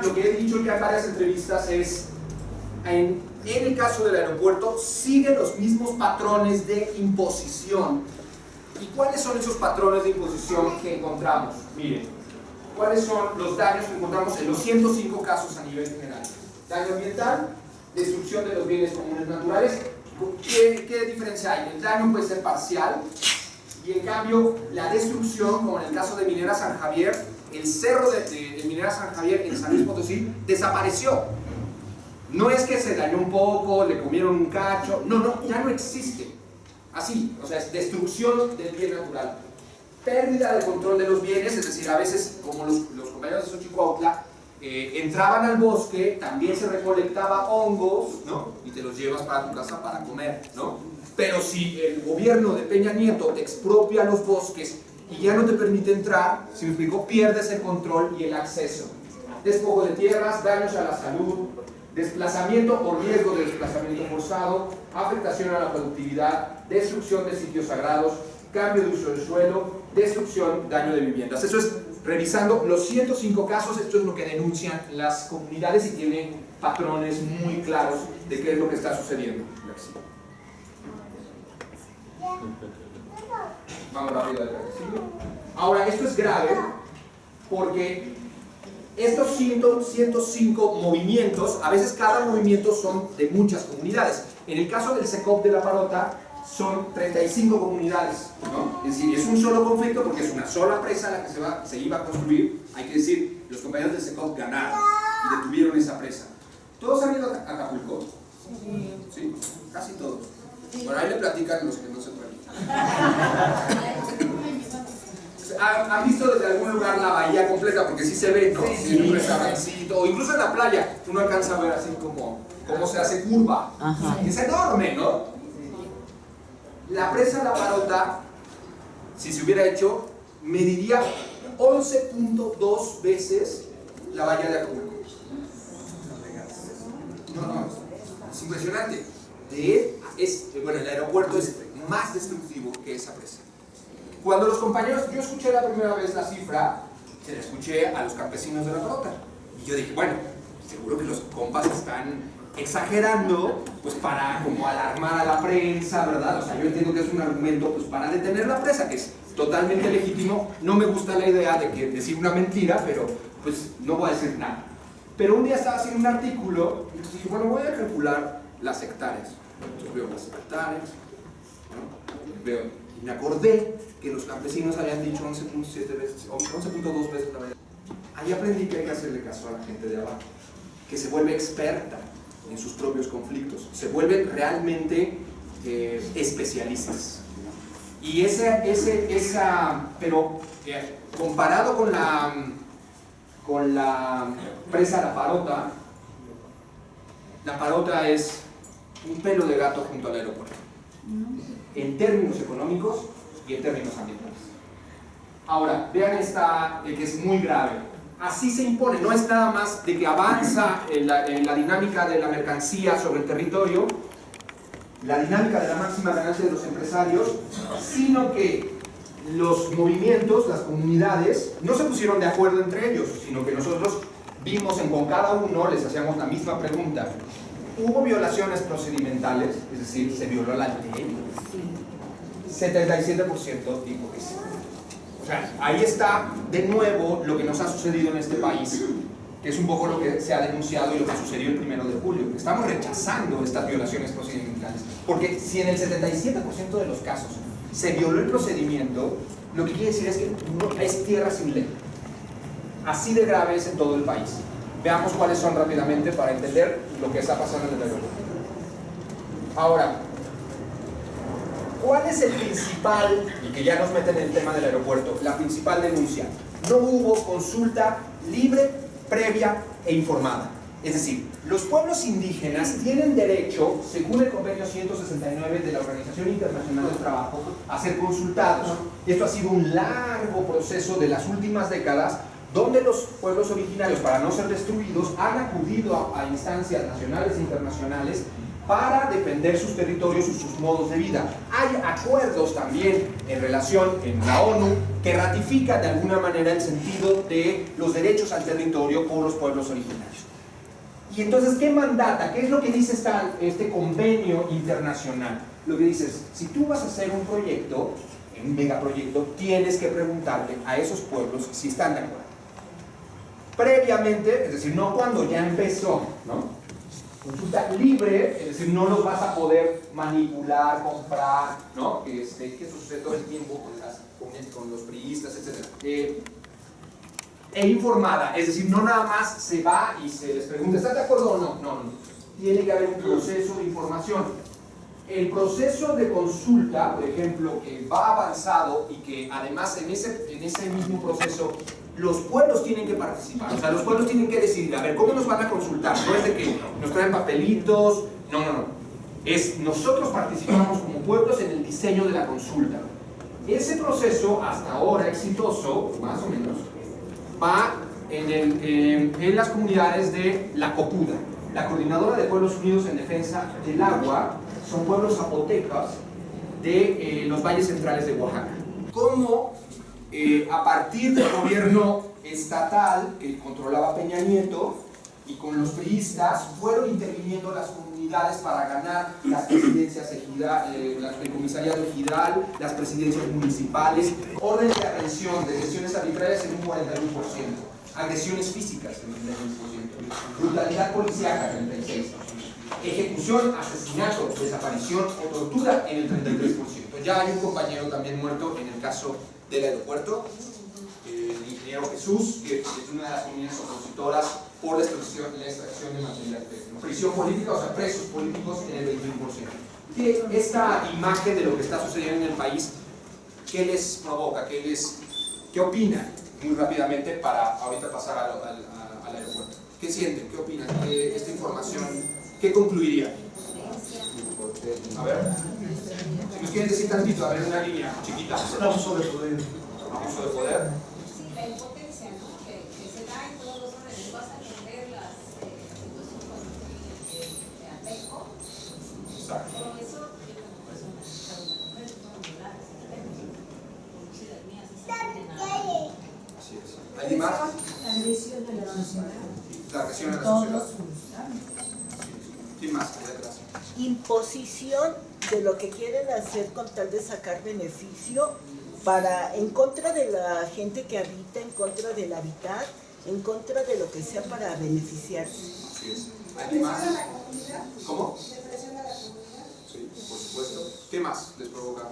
lo que he dicho ya en varias entrevistas, es en el caso del aeropuerto sigue los mismos patrones de imposición. ¿Y cuáles son esos patrones de imposición que encontramos? Miren, ¿cuáles son los daños que encontramos en los 105 casos a nivel general? Daño ambiental, destrucción de los bienes comunes naturales. ¿Qué diferencia hay? El daño puede ser parcial y en cambio la destrucción, como en el caso de Minera San Javier, el cerro de Minera San Javier en San Luis Potosí desapareció. No es que se dañó un poco, le comieron un cacho, no, ya no existe. Así, o sea, es destrucción del bien natural. Pérdida de control de los bienes, es decir, a veces, como los compañeros de Xochicuautla, entraban al bosque, también se recolectaba hongos, ¿no? Y te los llevas para tu casa para comer, ¿no? Pero si el gobierno de Peña Nieto te expropia los bosques y ya no te permite entrar, si me explico, pierdes el control y el acceso. Despojo de tierras, daños a la salud, desplazamiento o riesgo de desplazamiento forzado, afectación a la productividad, destrucción de sitios sagrados, cambio de uso del suelo, destrucción, daño de viviendas. Eso es, revisando los 105 casos, esto es lo que denuncian las comunidades y tienen patrones muy claros de qué es lo que está sucediendo. Vamos rápido al ejercicio. Ahora, esto es grave porque estos 105 movimientos, a veces cada movimiento son de muchas comunidades. En el caso del SECOP de La Parota, son 35 comunidades, ¿no? Es decir, es un solo conflicto porque es una sola presa la que se iba a construir. Hay que decir, los compañeros del SECOP ganaron y detuvieron esa presa. ¿Todos han ido a Acapulco? Sí, casi todos. Bueno, ahí le platican los que no se pueden. ¿Han visto desde algún lugar la bahía completa? Porque sí se ve, ¿no? Sí, en un restaurancito, o incluso en la playa, uno alcanza a ver así como cómo se hace curva. Ajá. Es enorme, ¿no? La presa La Parota, si se hubiera hecho, mediría 11.2 veces la bahía de Acapulco. No, es impresionante. Bueno, el aeropuerto es más destructivo que esa presa. Cuando los compañeros, yo escuché la primera vez la cifra, se la escuché a los campesinos de La Parota. Y yo dije, bueno, seguro que los compas están exagerando, pues para como alarmar a la prensa, ¿verdad? O sea, yo entiendo que es un argumento pues para detener la presa, que es totalmente legítimo. No me gusta la idea de decir una mentira, pero pues no voy a decir nada. Pero un día estaba haciendo un artículo y entonces dije, bueno, voy a calcular las hectáreas. Entonces veo las hectáreas, ¿no? Y me acordé que los campesinos habían dicho 11.7 veces, o 11.2 veces la verdad. Ahí aprendí que hay que hacerle caso a la gente de abajo, que se vuelve experta en sus propios conflictos, se vuelven realmente especialistas. Y pero comparado con la presa La Parota es un pelo de gato junto al aeropuerto, en términos económicos y en términos ambientales. Ahora, vean esta, que es muy grave. Así se impone, no es nada más de que avanza en la dinámica de la mercancía sobre el territorio, la dinámica de la máxima ganancia de los empresarios, sino que los movimientos, las comunidades, no se pusieron de acuerdo entre ellos, sino que nosotros vimos con cada uno, les hacíamos la misma pregunta. ¿Hubo violaciones procedimentales? Es decir, ¿se violó la ley? 77% dijo que sí. O sea, ahí está de nuevo lo que nos ha sucedido en este país, que es un poco lo que se ha denunciado y lo que sucedió el 1 de julio. Estamos rechazando estas violaciones procedimentales, porque si en el 77% de los casos se violó el procedimiento, lo que quiere decir es que no es tierra sin ley. Así de grave es en todo el país. Veamos cuáles son rápidamente para entender lo que está pasando en el aeropuerto. Ahora, ¿Cuál es el principal, y que ya nos meten en el tema del aeropuerto, la principal denuncia? No hubo consulta libre, previa e informada. Es decir, los pueblos indígenas tienen derecho, según el convenio 169 de la Organización Internacional del Trabajo, a ser consultados. Esto ha sido un largo proceso de las últimas décadas, donde los pueblos originarios, para no ser destruidos, han acudido a instancias nacionales e internacionales para defender sus territorios y sus modos de vida. Hay acuerdos también en relación en la ONU que ratifican de alguna manera el sentido de los derechos al territorio por los pueblos originarios. Y entonces, ¿qué mandata? ¿Qué es lo que dice este convenio internacional? Lo que dice es, si tú vas a hacer un proyecto, un megaproyecto, tienes que preguntarle a esos pueblos si están de acuerdo. Previamente, es decir, no cuando ya empezó, ¿no? Consulta libre, es decir, no los vas a poder manipular, comprar, ¿no? Que sucede todo el tiempo con los priistas, etc. E informada, es decir, no nada más se va y se les pregunta, ¿estás de acuerdo o no? No. Tiene que haber un proceso de información. El proceso de consulta, por ejemplo, que va avanzado y que además en ese mismo proceso los pueblos tienen que participar, o sea, los pueblos tienen que decidir, a ver, ¿cómo nos van a consultar? No es de que nos traen papelitos, no. Es nosotros participamos como pueblos en el diseño de la consulta. Ese proceso, hasta ahora exitoso, más o menos, va en las comunidades de la COPUDA, la Coordinadora de Pueblos Unidos en Defensa del Agua. Son pueblos zapotecas de los valles centrales de Oaxaca. ¿Cómo a partir del gobierno estatal que controlaba Peña Nieto y con los priistas fueron interviniendo las comunidades para ganar las presidencias el comisariado ejidal, las presidencias municipales, orden de aprehensión de lesiones arbitrarias en un 41%, agresiones físicas en un 31%, brutalidad policíaca en el 36%, ejecución, asesinato, desaparición o tortura en el 33%. Ya hay un compañero también muerto en el caso del aeropuerto, el ingeniero Jesús, que es una de las comunidades opositoras por la extracción de material de prisión política, o sea, presos políticos en el 21%. Esta imagen de lo que está sucediendo en el país, ¿qué les provoca? ¿Qué opinan? Muy rápidamente para ahorita pasar al aeropuerto. ¿Qué sienten? ¿Qué opinan? Esta información, ¿qué concluiría? A ver, si nos quieren decir tantito, a ver, una línea chiquita. Abuso de poder. Abuso de poder. Sí, la impotencia, ¿no? que se da en todos los órdenes. Vas a entender las situaciones de apego. Exacto. Todo eso, yo como persona, las mujeres son violadas, si las mías están condenadas. Así es. ¿Alguien más? La agresión a la sociedad. La agresión a la Todos sociedad. sus ámbitos. ¿Quién más? Allá atrás. Imposición de lo que quieren hacer con tal de sacar beneficio en contra de la gente que habita, en contra del hábitat, en contra de lo que sea para beneficiarse. Así es. ¿Alguien más? ¿Cómo? Sí, por supuesto. ¿Qué más les provoca?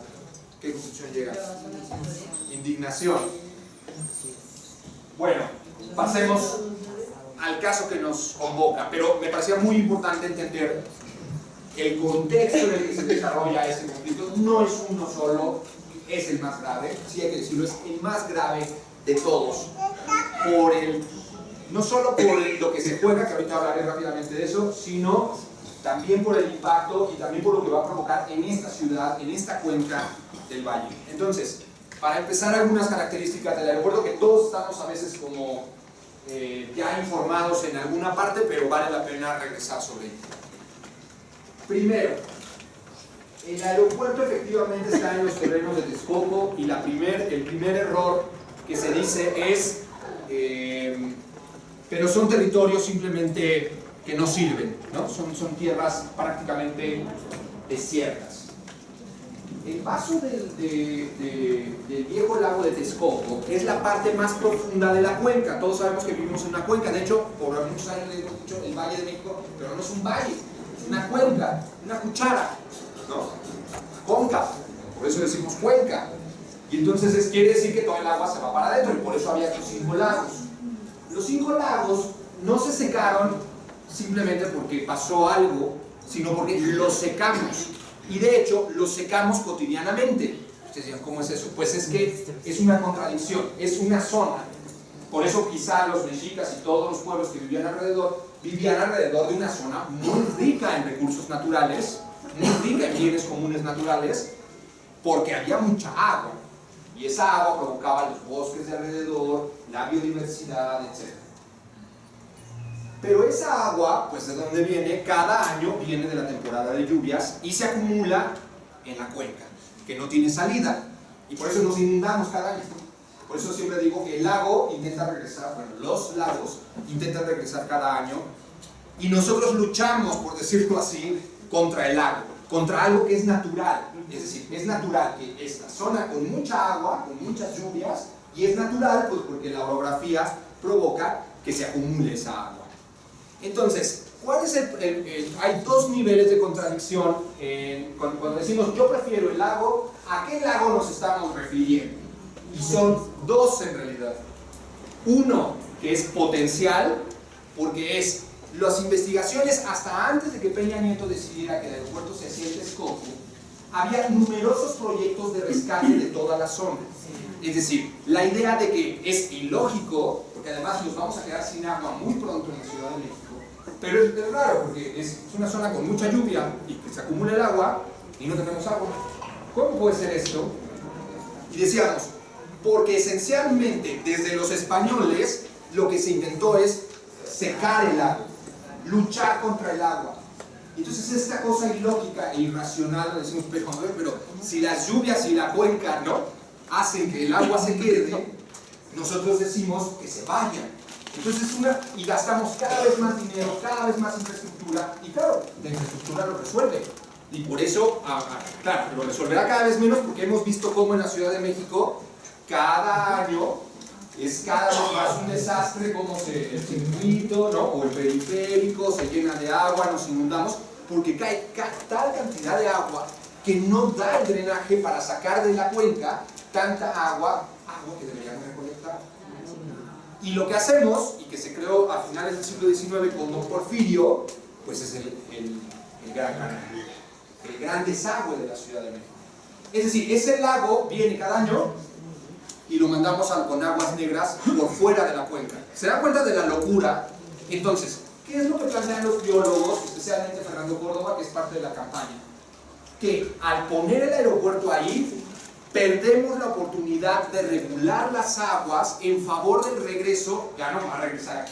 ¿Qué conclusión llega? Indignación. Bueno, pasemos al caso que nos convoca, pero me parecía muy importante entender el contexto en el que se desarrolla este conflicto. No es uno solo, es el más grave, sí hay que decirlo, es el más grave de todos, no solo por lo que se juega, que ahorita hablaré rápidamente de eso, sino también por el impacto y también por lo que va a provocar en esta ciudad, en esta cuenca del valle. Entonces, para empezar, algunas características del aeropuerto que todos estamos a veces como ya informados en alguna parte, pero vale la pena regresar sobre ello. Primero, el aeropuerto efectivamente está en los terrenos de Texcoco y el primer error que se dice es pero son territorios simplemente que no sirven, ¿no? Son tierras prácticamente desiertas. El paso del viejo lago de Texcoco es la parte más profunda de la cuenca. Todos sabemos que vivimos en una cuenca. De hecho, por muchos años le hemos dicho el Valle de México, pero no es un valle, es una cuenca, una cuchara, ¿no? Cóncava, por eso decimos cuenca. Y entonces quiere decir que todo el agua se va para adentro y por eso había estos 5 lagos. Los 5 lagos no se secaron simplemente porque pasó algo, sino porque los secamos. y de hecho los secamos cotidianamente. Ustedes dirán, ¿cómo es eso? Pues es que es una contradicción, es una zona. Por eso quizá los mexicas y todos los pueblos que vivían alrededor de una zona muy rica en recursos naturales, muy rica en bienes comunes naturales, porque había mucha agua. Y esa agua provocaba los bosques de alrededor, la biodiversidad, etc. Pero esa agua, pues ¿de dónde viene? Cada año viene de la temporada de lluvias y se acumula en la cuenca, que no tiene salida. Y por eso nos inundamos cada año. Por eso siempre digo que el lago intenta regresar, bueno, los lagos intentan regresar cada año. Y nosotros luchamos, por decirlo así, contra el lago, contra algo que es natural. Es decir, es natural que esta zona con mucha agua, con muchas lluvias, y es natural pues porque la orografía provoca que se acumule esa agua. Entonces, ¿cuál es hay dos niveles de contradicción cuando decimos yo prefiero el lago? ¿A qué lago nos estamos refiriendo? Y son dos en realidad. Uno, que es potencial, porque es las investigaciones hasta antes de que Peña Nieto decidiera que el aeropuerto se hacía en Texcoco, había numerosos proyectos de rescate de toda la zona. Es decir, la idea de que es ilógico, porque además nos vamos a quedar sin agua muy pronto en la Ciudad de México, pero es raro porque es una zona con mucha lluvia y que se acumula el agua y no tenemos agua. ¿Cómo puede ser esto? Y decíamos, porque esencialmente desde los españoles lo que se intentó es secar el lago, luchar contra el agua. Entonces esta cosa ilógica e irracional, lo decimos, pero si las lluvias y la cuenca no hacen que el agua se quede, nosotros decimos que se vayan. Entonces y gastamos cada vez más dinero, cada vez más infraestructura, y claro, la infraestructura lo resuelve. Y por eso, claro, lo resolverá cada vez menos porque hemos visto cómo en la Ciudad de México cada año es cada vez más un desastre, como el circuito, ¿no? O el periférico se llena de agua, nos inundamos, porque cae tal cantidad de agua que no da el drenaje para sacar de la cuenca tanta agua que deberíamos recolectar. Y lo que hacemos, y que se creó a finales del siglo XIX con Don Porfirio, pues es el gran canal, el gran desagüe de la Ciudad de México. Es decir, ese lago viene cada año y lo mandamos con aguas negras por fuera de la cuenca. ¿Se dan cuenta de la locura? Entonces, ¿qué es lo que plantean los biólogos, especialmente Fernando Córdoba, que es parte de la campaña? Que al poner el aeropuerto ahí, perdemos la oportunidad de regular las aguas en favor del regreso. Ya no va a regresar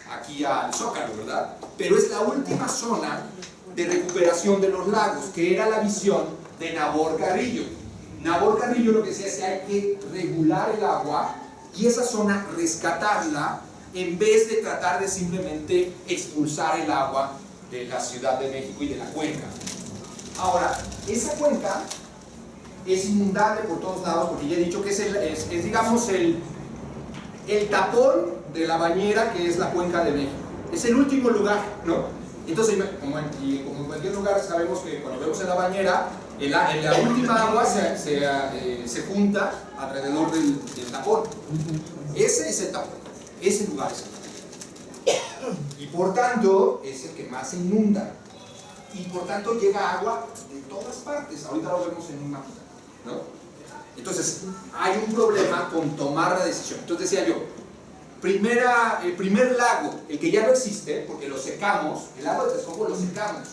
aquí al Zócalo, ¿verdad? Pero es la última zona de recuperación de los lagos, que era la visión de Nabor Carrillo. Nabor Carrillo lo que decía es que hay que regular el agua y esa zona rescatarla en vez de tratar de simplemente expulsar el agua de la Ciudad de México y de la cuenca. Ahora, esa cuenca es inundable por todos lados porque ya he dicho que es digamos el tapón de la bañera que es la Cuenca de México. Es el último lugar, ¿no? Entonces, como en cualquier lugar sabemos que cuando vemos en la bañera, la última agua se junta alrededor del tapón. Ese es el tapón, ese lugar es el tapón. Y por tanto, es el que más se inunda. Y por tanto llega agua de todas partes. Ahorita lo vemos en un mapa, ¿no? Entonces, hay un problema con tomar la decisión. Entonces decía yo, el primer lago, el que ya no existe, porque lo secamos, el lago de Texcoco lo secamos,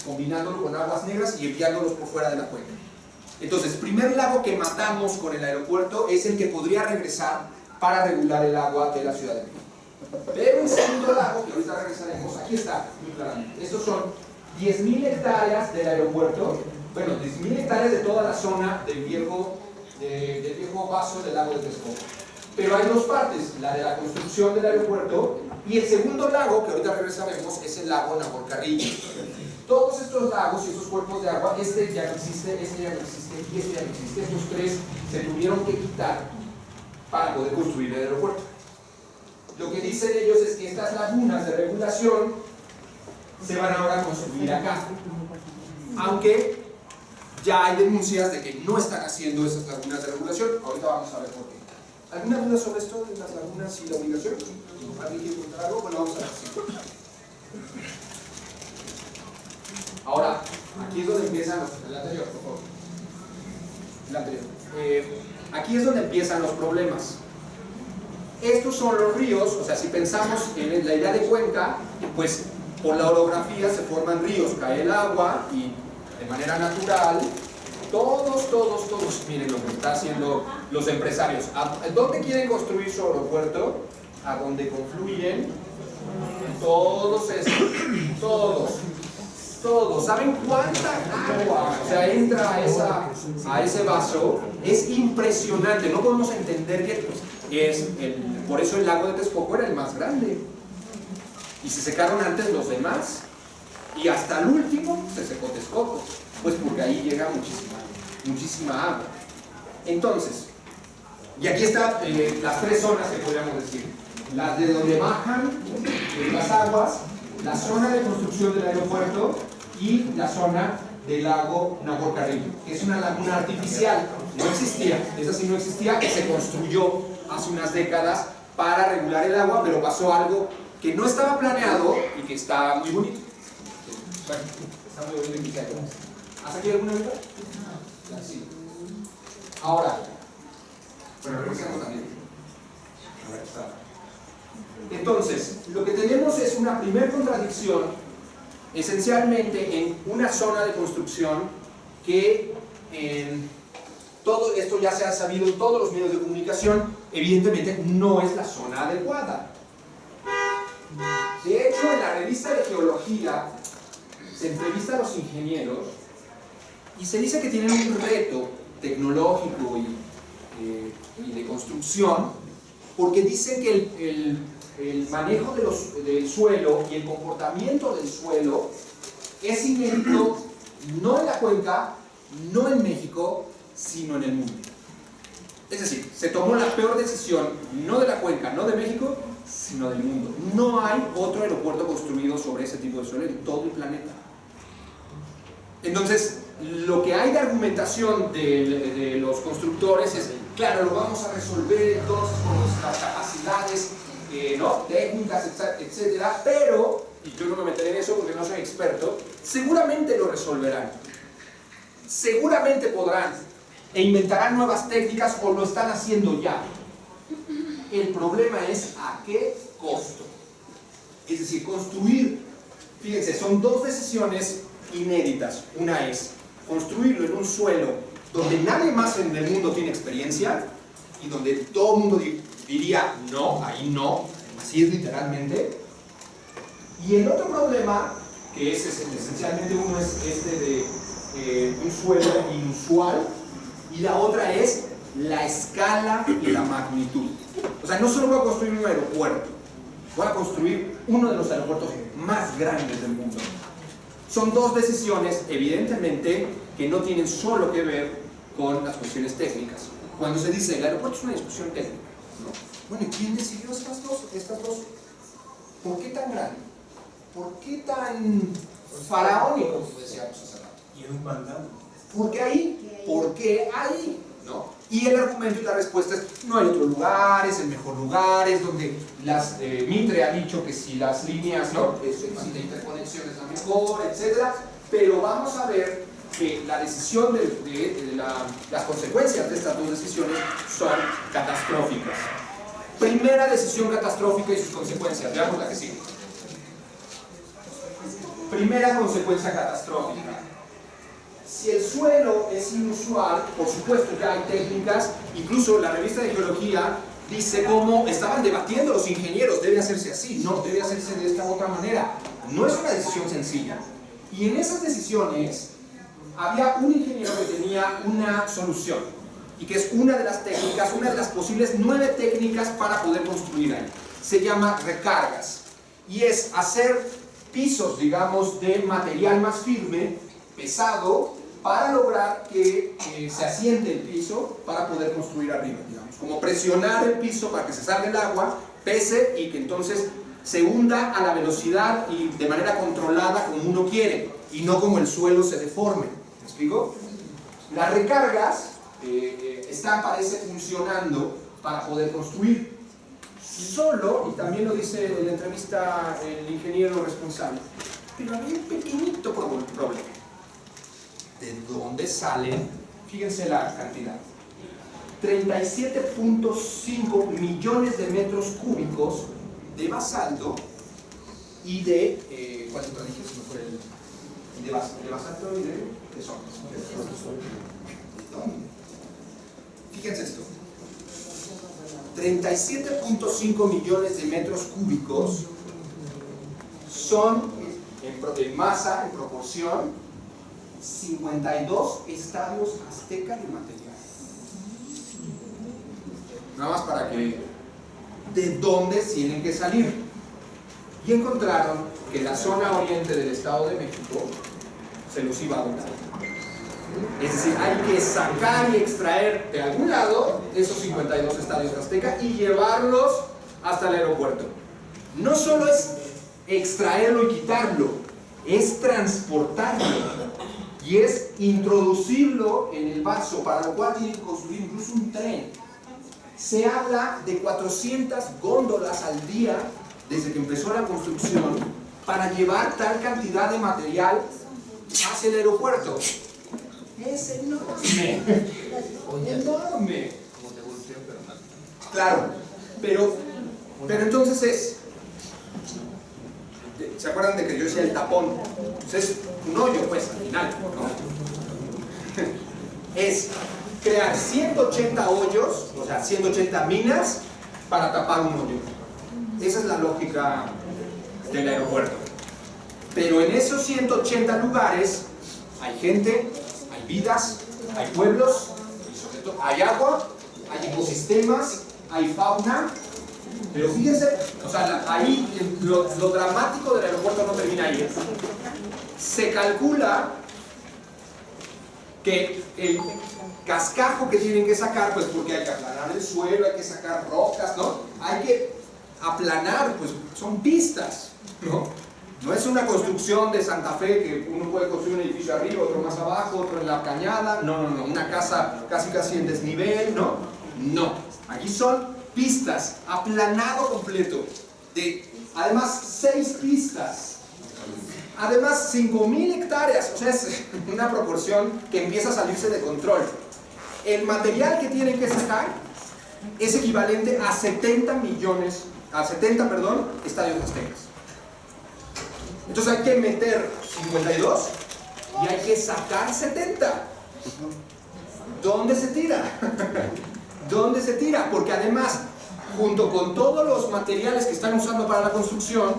combinándolo con aguas negras y enviándolos por fuera de la cuenca. Entonces, el primer lago que matamos con el aeropuerto es el que podría regresar para regular el agua de la Ciudad de México. Pero el segundo lago, que ahorita regresaremos, aquí está, muy claramente. Estos son 10.000 hectáreas del aeropuerto, bueno, 10.000 hectáreas de toda la zona del viejo vaso del lago de Texcoco. Pero hay dos partes, la de la construcción del aeropuerto y el segundo lago, que ahorita regresaremos, es el lago Nabor Carrillo. Todos estos lagos y estos cuerpos de agua, este ya no existe, este ya no existe y este ya no existe. Estos tres se tuvieron que quitar para poder construir el aeropuerto. Lo que dicen ellos es que estas lagunas de regulación se van ahora a construir acá. Aunque ya hay denuncias de que no están haciendo esas lagunas de regulación. Ahorita vamos a ver por qué. ¿Alguna duda sobre esto de las lagunas y la obligación? ¿Alguien quiere contar algo? Bueno, vamos a ver. Ahora, aquí es donde empiezan los... El anterior, por favor. El anterior. Aquí es donde empiezan los problemas. Estos son los ríos, o sea, si pensamos en la idea de cuenca, pues por la orografía se forman ríos, cae el agua y de manera natural, todos, miren lo que están haciendo los empresarios. ¿Dónde quieren construir su aeropuerto? A donde confluyen todos estos, todos. ¿Saben cuánta agua, o sea, entra a ese vaso? Es impresionante, no podemos entender que por eso el lago de Texcoco era el más grande. Y se secaron antes los demás. Y hasta el último se secó Texcoco. Pues porque ahí llega muchísima agua. Entonces, y aquí están las tres zonas que podríamos decir. Las de donde bajan las aguas, la zona de construcción del aeropuerto y la zona del lago Nahor Carrillo, que es una laguna artificial. No existía, esa sí no existía, que se construyó hace unas décadas para regular el agua, pero pasó algo que no estaba planeado y que está muy bonito. Bueno, está muy bonito y quizá. ¿Hasta aquí alguna duda? Sí. Ahora, bueno, revisamos también. A ver, está. Entonces, lo que tenemos es una primer contradicción, esencialmente en una zona de construcción que todo esto ya se ha sabido en todos los medios de comunicación, evidentemente no es la zona adecuada. De hecho, en la revista de geología se entrevista a los ingenieros y se dice que tienen un reto tecnológico y de construcción, porque dicen que el manejo del suelo y el comportamiento del suelo es inédito no en la cuenca, no en México, sino en el mundo. Es decir, se tomó la peor decisión no de la cuenca, no de México, sino del mundo. No hay otro aeropuerto construido sobre ese tipo de suelo en todo el planeta. Entonces, lo que hay de argumentación de los constructores es, claro, lo vamos a resolver entonces con las capacidades técnicas, etcétera, pero, y yo no me meteré en eso porque no soy experto, seguramente lo resolverán, seguramente podrán, e inventarán nuevas técnicas o lo están haciendo ya. El problema es a qué costo. Es decir, construir, fíjense, son dos decisiones inéditas. Una es construirlo en un suelo donde nadie más en el mundo tiene experiencia y donde todo el mundo diría no, ahí no, así es literalmente. Y el otro problema, que es esencialmente uno es de un suelo inusual, y la otra es la escala y la magnitud. O sea, no solo voy a construir un aeropuerto, voy a construir uno de los aeropuertos más grandes del mundo. Son dos decisiones, evidentemente, que no tienen solo que ver con las cuestiones técnicas. Cuando se dice el aeropuerto es una discusión técnica, ¿no? Bueno, ¿y quién decidió estas dos? ¿Por qué tan grande? ¿Por qué tan faraónico, como decíamos hace rato? Y en un mandado. ¿Por qué ahí? ¿Por qué ahí? ¿No? Y el argumento y la respuesta es, no hay otro lugar, es el mejor lugar, es donde Mitre ha dicho que si las líneas, ¿no? Si la interconexión es la mejor, etc. Pero vamos a ver que la decisión las consecuencias de estas dos decisiones son catastróficas. Primera decisión catastrófica y sus consecuencias, veamos la que sigue. Primera consecuencia catastrófica. Si el suelo es inusual, por supuesto ya hay técnicas, incluso la revista de geología dice cómo estaban debatiendo los ingenieros, debe hacerse así, no, debe hacerse de esta otra manera. No es una decisión sencilla. Y en esas decisiones había un ingeniero que tenía una solución, y que es una de las técnicas, una de las posibles 9 técnicas para poder construir ahí. Se llama recargas, y es hacer pisos, digamos, de material más firme, pesado, para lograr que se asiente el piso para poder construir arriba, digamos. Como presionar el piso para que se salga el agua, pese y que entonces se hunda a la velocidad y de manera controlada como uno quiere, y no como el suelo se deforme. ¿Me explico? Las recargas parece funcionando para poder construir. Solo, y también lo dice en la entrevista el ingeniero responsable, pero había un pequeñito problema. de dónde salen, fíjense la cantidad, 37.5 millones de metros cúbicos de basalto y de, ¿cuál otra dije? De basalto y de tesón. Fíjense esto. 37.5 millones de metros cúbicos son, en masa, en proporción, 52 estadios azteca de material. Nada más para que, ¿de dónde tienen que salir? Y encontraron que la zona oriente del Estado de México se los iba a dotar. Es decir, hay que sacar y extraer de algún lado esos 52 estadios azteca y llevarlos hasta el aeropuerto. No solo es extraerlo y quitarlo, es transportarlo y es introducirlo en el vaso, para lo cual tienen que construir incluso un tren. Se habla de 400 góndolas al día desde que empezó la construcción para llevar tal cantidad de material hacia el aeropuerto. Es enorme. Enorme. Claro, pero entonces es, ¿se acuerdan de que yo decía el tapón? Pues es un hoyo, pues, al final, ¿no? Es crear 180 hoyos, o sea, 180 minas para tapar un hoyo. Esa es la lógica del aeropuerto. Pero en esos 180 lugares hay gente, hay vidas, hay pueblos, y sobre todo hay agua, hay ecosistemas, hay fauna. Pero fíjense, o sea, ahí lo dramático del aeropuerto no termina ahí. Se calcula que el cascajo que tienen que sacar, pues porque hay que aplanar el suelo, hay que sacar rocas, ¿no? Hay que aplanar, pues son pistas, ¿no? No es una construcción de Santa Fe que uno puede construir un edificio arriba, otro más abajo, otro en la cañada, no, una casa casi en desnivel, ¿no? Aquí son pistas, aplanado completo, además 6 pistas, además 5.000 hectáreas, o sea, es una proporción que empieza a salirse de control. El material que tienen que sacar es equivalente a 70 estadios aztecas. Entonces hay que meter 52 y hay que sacar 70. ¿Dónde se tira? ¿Dónde se tira? Porque además, junto con todos los materiales que están usando para la construcción,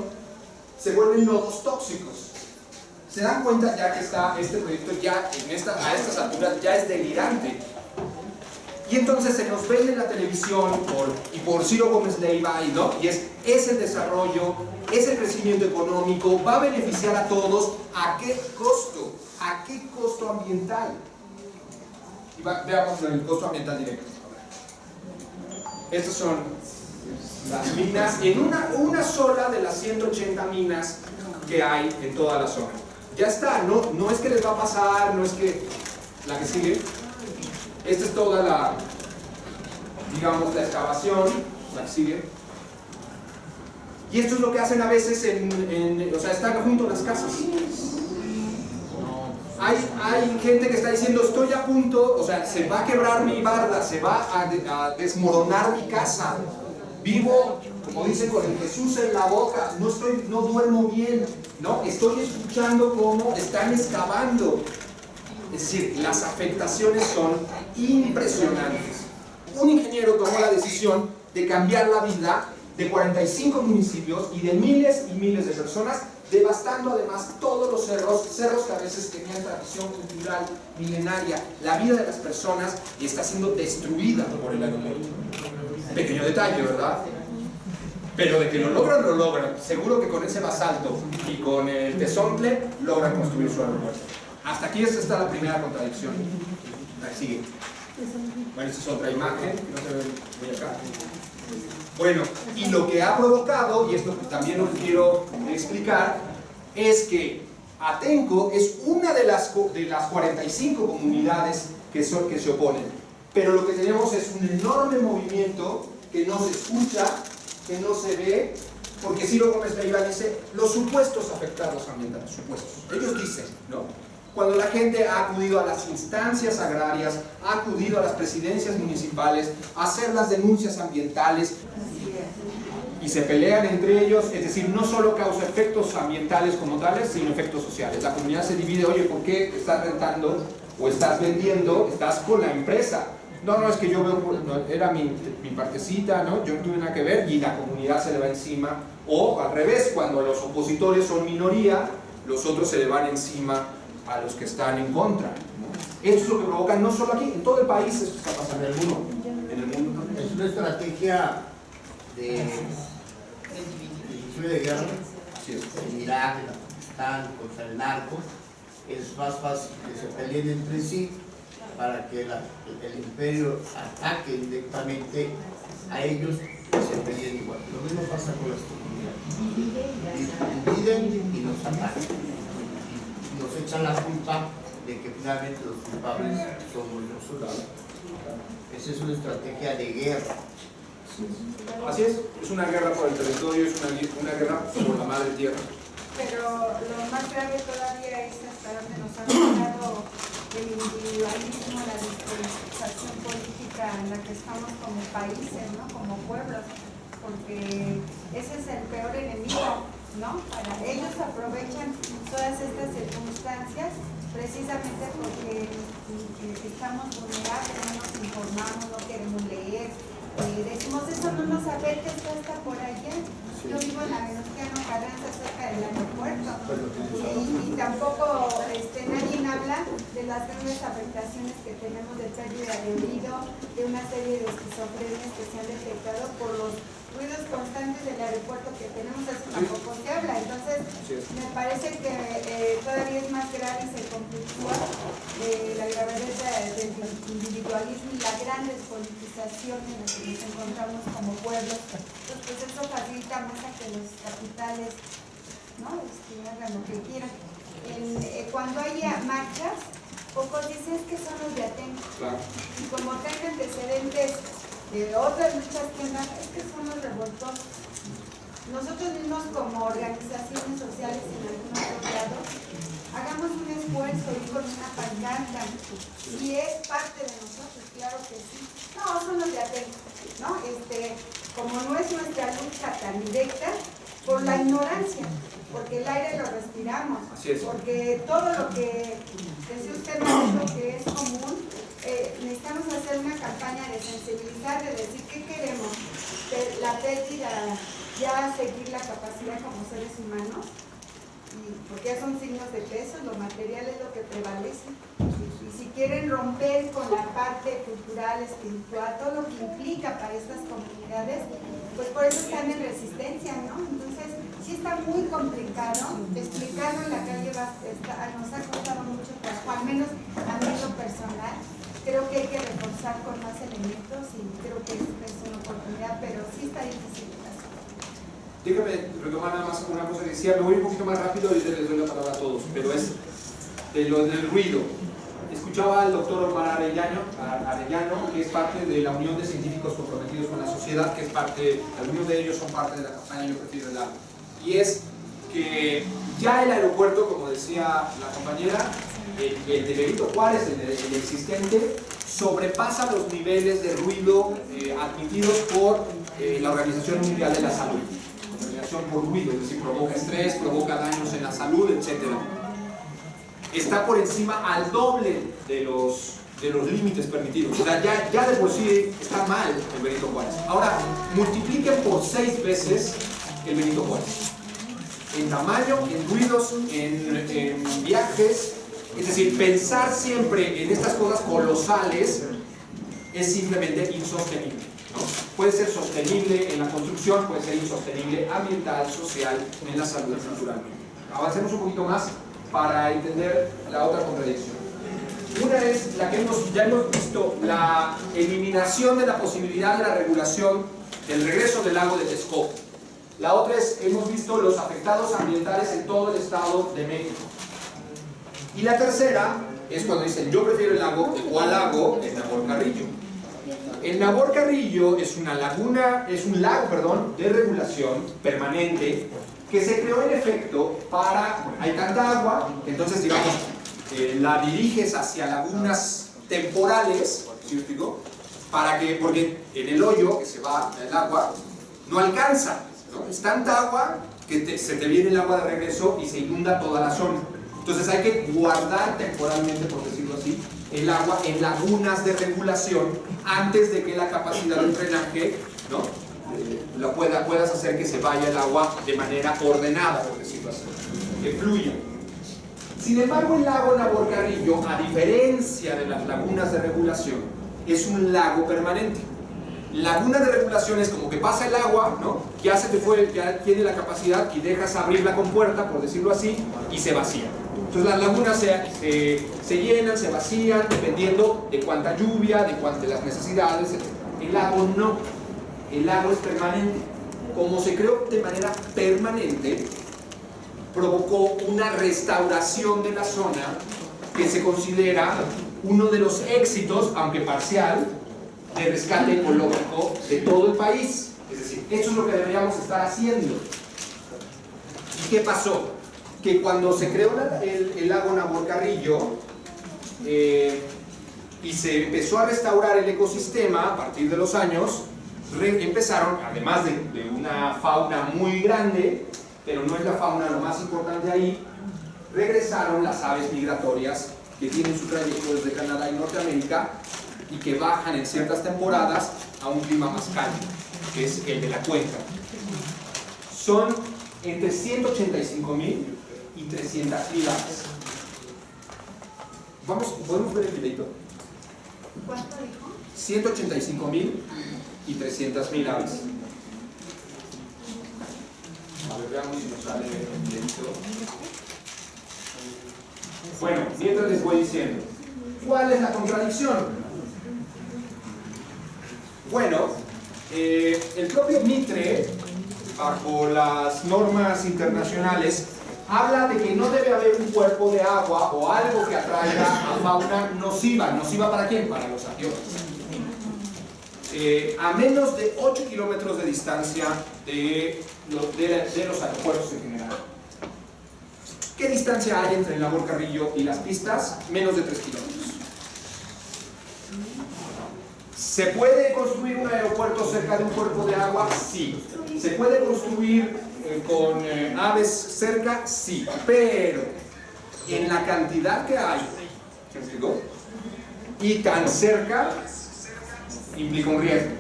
se vuelven lodos tóxicos. ¿Se dan cuenta ya que está este proyecto ya a estas alturas ya es delirante? Y entonces se nos ve en la televisión por Ciro Gómez Leiva, ¿no? Y es el desarrollo, es el crecimiento económico, va a beneficiar a todos. ¿A qué costo? ¿A qué costo ambiental? Y veamos el costo ambiental directo. Estas son las minas, en una sola de las 180 minas que hay en toda la zona. Ya está, no es que les va a pasar, no es que la que sigue. Esta es toda la excavación, la que sigue. Y esto es lo que hacen a veces o sea, están junto a las casas. Hay gente que está diciendo, estoy a punto, o sea, se va a quebrar mi barda, se va a desmoronar mi casa. Vivo, como dicen, con el Jesús en la boca, no duermo bien, ¿no? Estoy escuchando cómo están excavando. Es decir, las afectaciones son impresionantes. Un ingeniero tomó la decisión de cambiar la vida de 45 municipios y de miles y miles de personas, devastando además todos los cerros que a veces tenían tradición cultural milenaria. La vida de las personas está siendo destruida por el aeropuerto. Pequeño detalle, ¿verdad? Pero de que lo logran. Seguro que con ese basalto y con el tesontle logran construir su aeropuerto. Hasta aquí esta está la primera contradicción. Ahí sigue. Bueno, esta es otra imagen que no se ve muy acá. Bueno, y lo que ha provocado, y esto también os quiero explicar, es que Atenco es una de las 45 comunidades que se oponen. Pero lo que tenemos es un enorme movimiento que no se escucha, que no se ve, porque Ciro Gómez Leiva dice los supuestos afectados ambientales, supuestos. Ellos dicen, ¿no? cuando la gente ha acudido a las instancias agrarias, ha acudido a las presidencias municipales, a hacer las denuncias ambientales y se pelean entre ellos, es decir, no solo causa efectos ambientales como tales, sino efectos sociales. La comunidad se divide, oye, ¿por qué estás rentando o estás vendiendo? Estás con la empresa. No, es que yo veo, no, era mi partecita, ¿no? Yo no tuve nada que ver, y la comunidad se le va encima. O al revés, cuando los opositores son minoría, los otros se le van encima a los que están en contra, ¿no? Eso es lo que provoca, no solo aquí, en todo el país eso está pasando. En el mundo también. Es una estrategia de de guerra, en Irak, en Afganistán, contra el narco. Es más fácil que se peleen entre sí para que el imperio ataque directamente a ellos y se peleen igual. Lo mismo pasa con las comunidades. Dividen y nos atacan. Y nos echan la culpa de que finalmente los culpables somos nosotros. Esa es una estrategia de guerra. Así es una guerra por el territorio, es una guerra por la madre tierra. Pero lo más grave todavía es hasta donde nos ha llegado el individualismo, la despolitización política en la que estamos como países, ¿no? Como pueblos, porque ese es el peor enemigo, ¿no? Para ellos aprovechan todas estas circunstancias precisamente porque estamos vulnerables, no nos informamos, no queremos leer. Decimos, eso no nos afecta, esto está por allá. Yo vivo en la Venustiano Carranza, cerca del aeropuerto, y tampoco nadie habla de las grandes afectaciones que tenemos de pérdida de oído, de una serie de esquizofrenias que se han detectado por los ruidos constantes del aeropuerto que tenemos, eso tampoco se habla. Entonces, me parece que todavía es más grave y se conflictúa la gravedad del individualismo y la gran despolitización en la que nos encontramos como pueblos. Entonces, pues eso facilita más a que los capitales, ¿no? Hagan lo que quieran. Cuando haya marchas, pocos dicen que son los de Atenco. Claro. Y como tengan antecedentes de otras luchas que andan, es que son los revoltosos. Nosotros mismos como organizaciones sociales en algunos lados, hagamos un esfuerzo y con una pancarta. Si es parte de nosotros, claro que sí. No, son los de Atenco, ¿no? Como no es nuestra lucha tan directa, por la ignorancia, porque el aire lo respiramos, porque todo lo que decía usted, lo que es común, necesitamos hacer una campaña de sensibilizar, de decir qué queremos, la pérdida, ya seguir la capacidad como seres humanos, porque ya son signos de peso, lo material es lo que prevalece. Y si quieren romper con la parte cultural, espiritual, todo lo que implica para estas comunidades, pues por eso están en resistencia, ¿no? Entonces, sí está muy complicado, explicarlo en la calle nos ha costado mucho trabajo, al menos a mí en lo personal. Creo que hay que reforzar con más elementos y creo que es una oportunidad, pero sí está difícil. Déjame retomar nada más una cosa que decía, me voy un poquito más rápido y les doy la palabra a todos, pero es de lo del ruido. Escuchaba al doctor Omar Arellano, que es parte de la Unión de Científicos Comprometidos con la Sociedad, que es parte, algunos de ellos son parte de la campaña Yo Prefiero el Agua. Y es que ya el aeropuerto, como decía la compañera, el de Benito Juárez, el existente, sobrepasa los niveles de ruido admitidos por la Organización Mundial de la Salud. Contaminación por ruido, es decir, provoca estrés, provoca daños en la salud, etc. Está por encima al doble de los límites permitidos. O sea, ya de por sí está mal el Benito Juárez. Ahora, multipliquen por 6 veces el Benito Juárez. En tamaño, en ruidos, en viajes. Es decir, pensar siempre en estas cosas colosales es simplemente insostenible, ¿no? Puede ser sostenible en la construcción, puede ser insostenible ambiental, social, en la salud cultural. Avancemos un poquito más para entender la otra contradicción. Una es la que ya hemos visto, la eliminación de la posibilidad de la regulación del regreso del lago de Texcoco. La otra es, hemos visto los afectados ambientales en todo el Estado de México. Y la tercera es cuando dicen yo prefiero el lago, ¿cuál lago? El Nabor Carrillo. El Nabor Carrillo es un lago de regulación permanente que se creó en efecto para, hay tanta agua, entonces digamos, la diriges hacia lagunas temporales, ¿sí me explico? Porque en el hoyo que se va el agua no alcanza, ¿no? Es tanta agua que se te viene el agua de regreso y se inunda toda la zona. Entonces hay que guardar temporalmente, por decirlo así, el agua en lagunas de regulación antes de que la capacidad del drenaje, ¿no? Puedas hacer que se vaya el agua de manera ordenada, por decirlo así, que fluya. Sin embargo, el lago Navorcarrillo, a diferencia de las lagunas de regulación, es un lago permanente. Laguna de regulación es como que pasa el agua, ¿no? Ya se te fue, ya tiene la capacidad y dejas abrir la compuerta, por decirlo así, y se vacía. Entonces las lagunas se llenan, se vacían, dependiendo de cuánta lluvia, de las necesidades, etc. El lago no. El lago es permanente. Como se creó de manera permanente, provocó una restauración de la zona que se considera uno de los éxitos, aunque parcial, de rescate ecológico de todo el país. Es decir, esto es lo que deberíamos estar haciendo. ¿Y qué pasó? Que cuando se creó el lago Navorcarrillo y se empezó a restaurar el ecosistema a partir de los años, empezaron, además de una fauna muy grande, pero no es la fauna lo más importante ahí, regresaron las aves migratorias que tienen su trayecto desde Canadá y Norteamérica y que bajan en ciertas temporadas a un clima más cálido, que es el de la cuenca. Son entre 185,000 y 300,000 aves. ¿Podemos ver el videito? ¿Cuánto dijo? 185,000 y 300,000 aves. A ver, veamos si nos sale el videito. Bueno, mientras les voy diciendo, ¿cuál es la contradicción? Bueno, el propio Mitre, bajo las normas internacionales, habla de que no debe haber un cuerpo de agua o algo que atraiga a fauna nociva. ¿Nociva para quién? Para los arqueólogos. A menos de 8 kilómetros de distancia de los aeropuertos en general. ¿Qué distancia hay entre el Navorcarrillo y las pistas? Menos de 3 kilómetros. ¿Se puede construir un aeropuerto cerca de un cuerpo de agua? Sí. ¿Se puede construir con aves cerca? Sí. Pero en la cantidad que hay, ¿se explicó? Y tan cerca, implica un riesgo.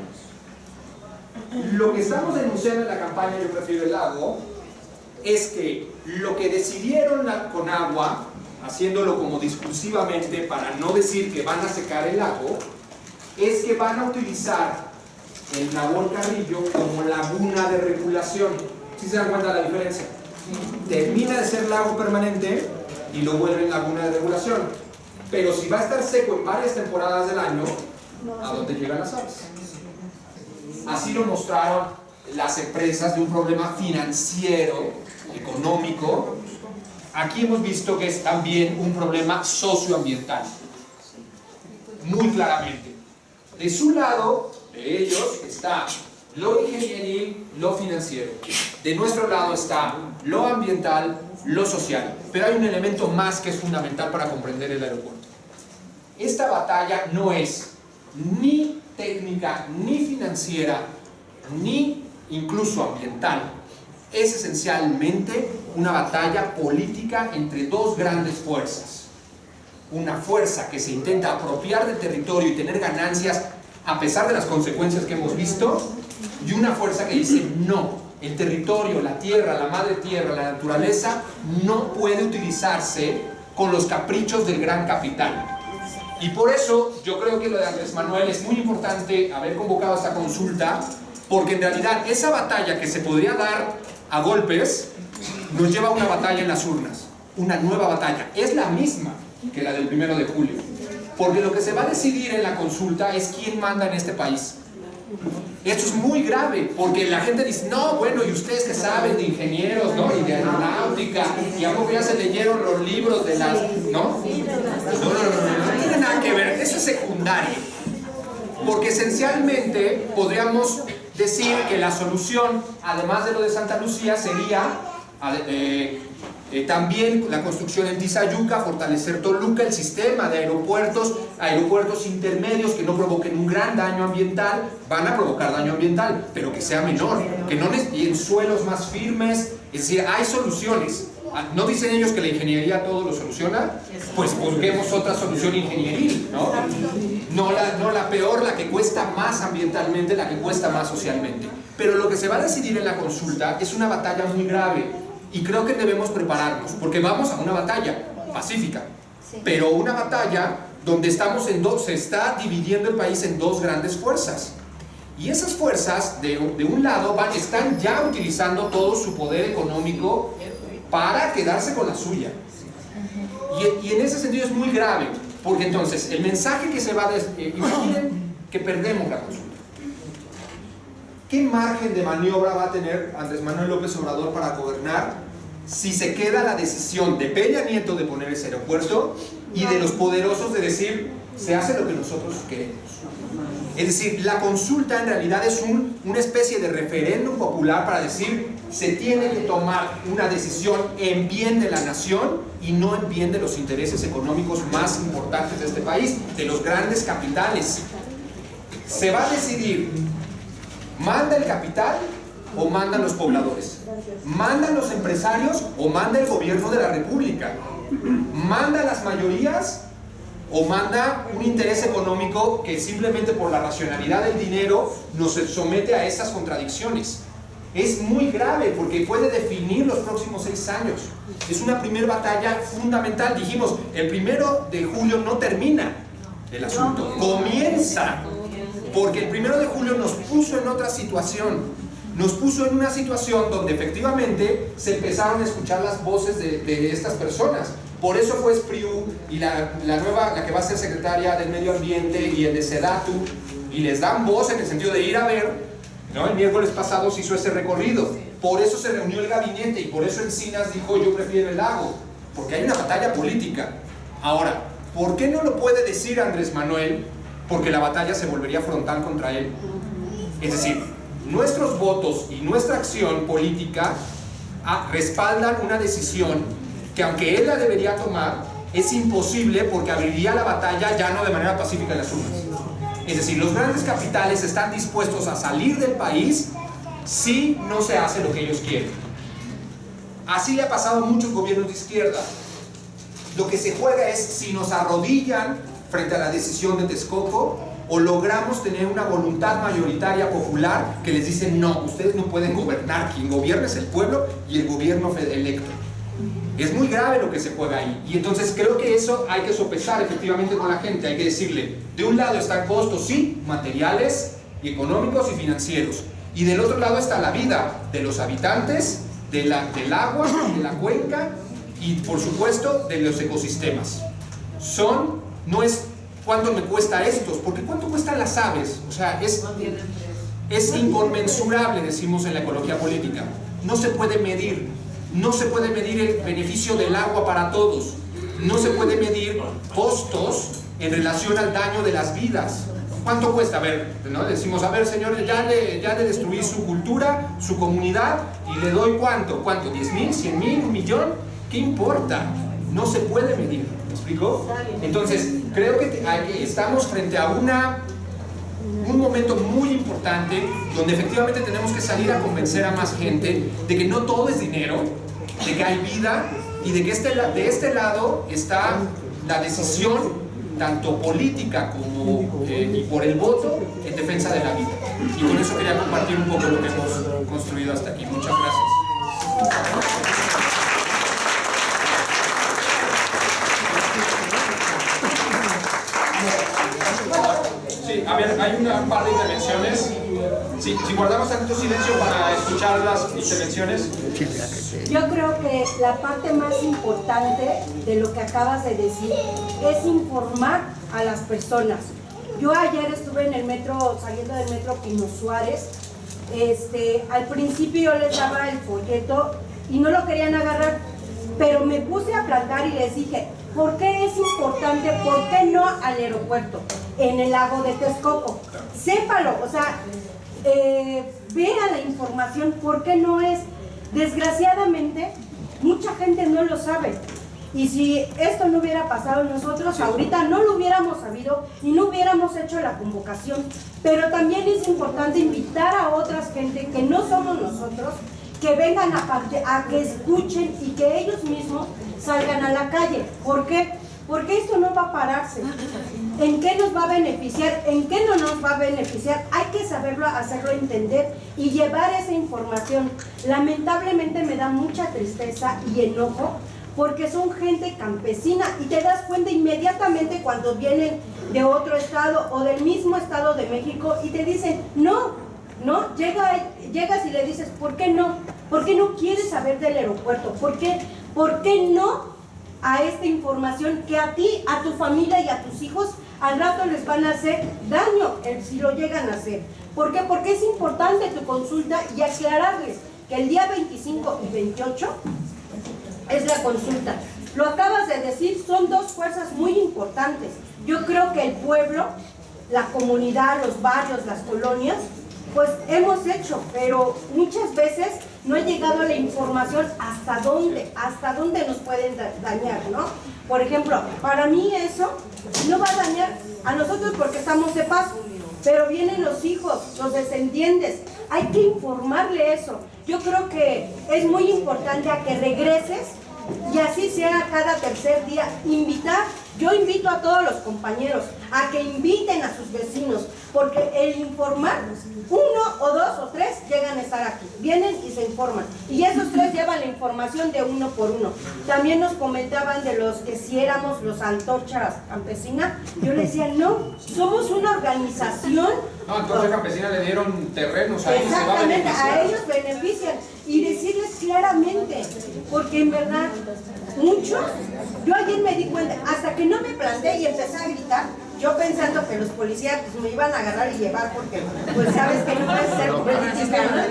Lo que estamos denunciando en la campaña Yo Prefiero el Lago es que lo que decidieron con agua, haciéndolo como discursivamente para no decir que van a secar el lago, es que van a utilizar el Navorcarrillo como laguna de regulación. ¿Sí se dan cuenta de la diferencia? Termina de ser lago permanente y lo vuelven laguna de regulación. Pero si va a estar seco en varias temporadas del año, ¿a dónde llegan las aves? Así lo mostraron las empresas de un problema financiero, económico. Aquí hemos visto que es también un problema socioambiental, muy claramente. De su lado, de ellos, está lo ingenieril, lo financiero. De nuestro lado está lo ambiental, lo social. Pero hay un elemento más que es fundamental para comprender el aeropuerto. Esta batalla no es ni técnica, ni financiera, ni incluso ambiental. Es esencialmente una batalla política entre dos grandes fuerzas. Una fuerza que se intenta apropiar del territorio y tener ganancias a pesar de las consecuencias que hemos visto, y una fuerza que dice no, el territorio, la tierra, la madre tierra, la naturaleza no puede utilizarse con los caprichos del gran capital. Y por eso yo creo que lo de Andrés Manuel es muy importante haber convocado esta consulta, porque en realidad esa batalla que se podría dar a golpes nos lleva a una batalla en las urnas, una nueva batalla, es la misma que la del 1 de julio, porque lo que se va a decidir en la consulta es quién manda en este país. Esto es muy grave, porque la gente dice, no, bueno, y ustedes que saben de ingenieros, ¿no? Y de aeronáutica, y a poco ya se leyeron los libros de las, ¿no? No tiene nada que ver, eso es secundario, porque esencialmente podríamos decir que la solución, además de lo de Santa Lucía, sería También la construcción en Tizayuca, fortalecer Toluca, el sistema de aeropuertos intermedios que no provoquen un gran daño ambiental, van a provocar daño ambiental, pero que sea menor, y en suelos más firmes. Es decir, hay soluciones. ¿No dicen ellos que la ingeniería todo lo soluciona? Pues busquemos otra solución ingenieril, ¿no? No la peor, la que cuesta más ambientalmente, la que cuesta más socialmente. Pero lo que se va a decidir en la consulta es una batalla muy grave. Y creo que debemos prepararnos, porque vamos a una batalla pacífica, pero una batalla donde se está dividiendo el país en dos grandes fuerzas. Y esas fuerzas, de un lado, están ya utilizando todo su poder económico para quedarse con la suya. Y en ese sentido es muy grave, porque entonces el mensaje que se va a... imaginen que perdemos la consulta. ¿Qué margen de maniobra va a tener Andrés Manuel López Obrador para gobernar si se queda la decisión de Peña Nieto de poner ese aeropuerto y de los poderosos de decir, se hace lo que nosotros queremos? Es decir, la consulta en realidad es una especie de referéndum popular para decir, se tiene que tomar una decisión en bien de la nación y no en bien de los intereses económicos más importantes de este país, de los grandes capitales. Se va a decidir, ¿manda el capital o mandan los pobladores? ¿Mandan los empresarios o manda el gobierno de la República? ¿Manda las mayorías o manda un interés económico que simplemente por la racionalidad del dinero nos somete a esas contradicciones? Es muy grave porque puede definir los próximos 6 años. Es una primera batalla fundamental. Dijimos, el 1 de julio no termina el asunto, comienza. Porque el 1 de julio nos puso en otra situación. Nos puso en una situación donde efectivamente se empezaron a escuchar las voces de estas personas. Por eso fue Espriu y la que va a ser secretaria del Medio Ambiente y el de Sedatu, y les dan voz en el sentido de ir a ver, ¿no? El miércoles pasado se hizo ese recorrido. Por eso se reunió el gabinete y por eso Encinas dijo, yo prefiero el lago. Porque hay una batalla política. Ahora, ¿por qué no lo puede decir Andrés Manuel? Porque la batalla se volvería frontal contra él. Es decir, nuestros votos y nuestra acción política respaldan una decisión que, aunque él la debería tomar, es imposible porque abriría la batalla ya no de manera pacífica en las urnas. Es decir, los grandes capitales están dispuestos a salir del país si no se hace lo que ellos quieren. Así le ha pasado a muchos gobiernos de izquierda. Lo que se juega es si nos arrodillan frente a la decisión de Texcoco o logramos tener una voluntad mayoritaria popular que les dice, no, ustedes no pueden gobernar, quien gobierna es el pueblo y el gobierno electo. Es muy grave lo que se juega ahí. Y entonces creo que eso hay que sopesar efectivamente con la gente. Hay que decirle, de un lado están costos, sí, materiales, y económicos y financieros. Y del otro lado está la vida de los habitantes, del agua, de la cuenca y por supuesto de los ecosistemas. No es cuánto me cuesta estos, porque cuánto cuestan las aves. O sea, es inconmensurable, decimos en la ecología política. No se puede medir. No se puede medir el beneficio del agua para todos. No se puede medir costos en relación al daño de las vidas. ¿Cuánto cuesta? A ver, ¿no? Decimos, a ver, señor, ya le destruí su cultura, su comunidad, y le doy ¿cuánto? ¿Cuánto? ¿10,000? ¿100,000? ¿1 millón? ¿Qué importa? No se puede medir. ¿Me explico? Entonces, creo que estamos frente a un momento muy importante donde efectivamente tenemos que salir a convencer a más gente de que no todo es dinero, de que hay vida y de que de este lado está la decisión tanto política como y por el voto en defensa de la vida. Y con eso quería compartir un poco lo que hemos construido hasta aquí. Muchas gracias. Sí, a ver, hay un par de intervenciones. Si guardamos tanto silencio para escuchar las intervenciones. Yo creo que la parte más importante de lo que acabas de decir es informar a las personas. Yo ayer estuve en el metro, saliendo del metro Pino Suárez. Al principio yo les daba el folleto y no lo querían agarrar, pero me puse a plantar y les dije, ¿por qué es importante? ¿Por qué no al aeropuerto? En el lago de Texcoco. Sépalo, o sea, vea la información, ¿por qué no es? Desgraciadamente, Mucha gente no lo sabe. Y si esto no hubiera pasado nosotros, ahorita no lo hubiéramos sabido y no hubiéramos hecho la convocación. Pero también es importante invitar a otras gente que no somos nosotros, que vengan a que escuchen y que ellos mismos salgan a la calle. ¿Por qué? Porque esto no va a pararse. ¿En qué nos va a beneficiar? ¿En qué no nos va a beneficiar? Hay que saberlo, hacerlo entender y llevar esa información. Lamentablemente me da mucha tristeza y enojo porque son gente campesina y te das cuenta inmediatamente cuando vienen de otro estado o del mismo estado de México y te dicen, no, llegas y le dices, ¿por qué no? ¿Por qué no quieres saber del aeropuerto? ¿Por qué no a esta información que a ti, a tu familia y a tus hijos al rato les van a hacer daño si lo llegan a hacer? ¿Por qué? Porque es importante tu consulta y aclararles que el día 25 y 28 es la consulta. Lo acabas de decir, son dos fuerzas muy importantes. Yo creo que el pueblo, la comunidad, los barrios, las colonias, pues hemos hecho, pero muchas veces no ha llegado la información hasta dónde nos pueden dañar, ¿no? Por ejemplo, para mí eso no va a dañar a nosotros porque estamos de paso, pero vienen los hijos, los descendientes, hay que informarle eso. Yo creo que es muy importante a que regreses y así sea cada tercer día, invitar. Yo invito a todos los compañeros a que inviten a sus vecinos, porque el informar, 1 o 2 o 3 llegan a estar aquí, vienen y se informan, y esos 3 llevan la información de uno por uno. También nos comentaban de los que si éramos los antorchas campesinas, yo les decía, no, somos una organización. No, Antorcha Campesina le dieron terrenos, ahí se va a Exactamente, beneficiar. a ellos benefician, y decirles claramente, porque en verdad, muchos, yo ayer me di cuenta, hasta que no me planté y empecé a gritar, yo pensando que los policías pues, me iban a agarrar y llevar porque pues sabes que no puedes ser política, ¿no?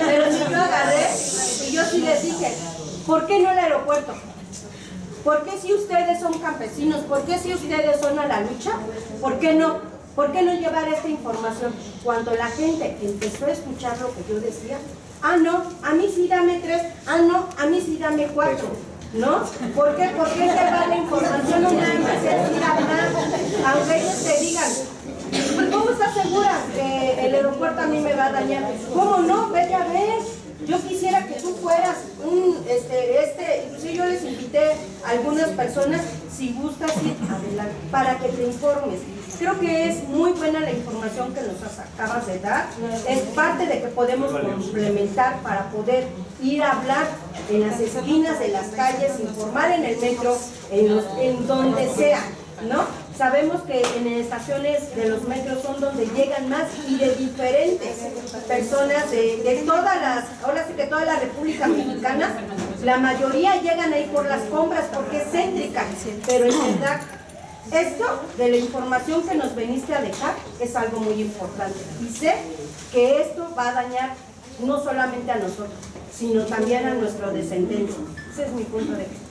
Pero si yo agarré y yo sí les dije, ¿por qué no el aeropuerto? ¿Por qué si ustedes son campesinos? ¿Por qué si ustedes son a la lucha? ¿Por qué no? ¿Por qué no llevar esta información? Cuando la gente empezó a escuchar lo que yo decía, ah no, a mí sí dame 3, ah no, a mí sí dame 4. ¿No? ¿Por qué? Porque se va la información, no me empecé a decir hablar, aunque ellos te digan, pues ¿cómo estás segura que el aeropuerto a mí me va a dañar? ¿Cómo no? Vete a ver. Yo quisiera que tú fueras inclusive yo les invité a algunas personas, si gustas ir adelante, para que te informes. Creo que es muy buena la información que nos acabas de dar, es parte de que podemos complementar para poder ir a hablar en las esquinas de las calles, informar en el metro, en donde sea, ¿no? Sabemos que en estaciones de los metros son donde llegan más y de diferentes personas de todas las, ahora sí que toda la República Mexicana, la mayoría llegan ahí por las compras porque es céntrica, pero en verdad esto de la información que nos veniste a dejar es algo muy importante y sé que esto va a dañar no solamente a nosotros, sino también a nuestra descendencia. Ese es mi punto de vista.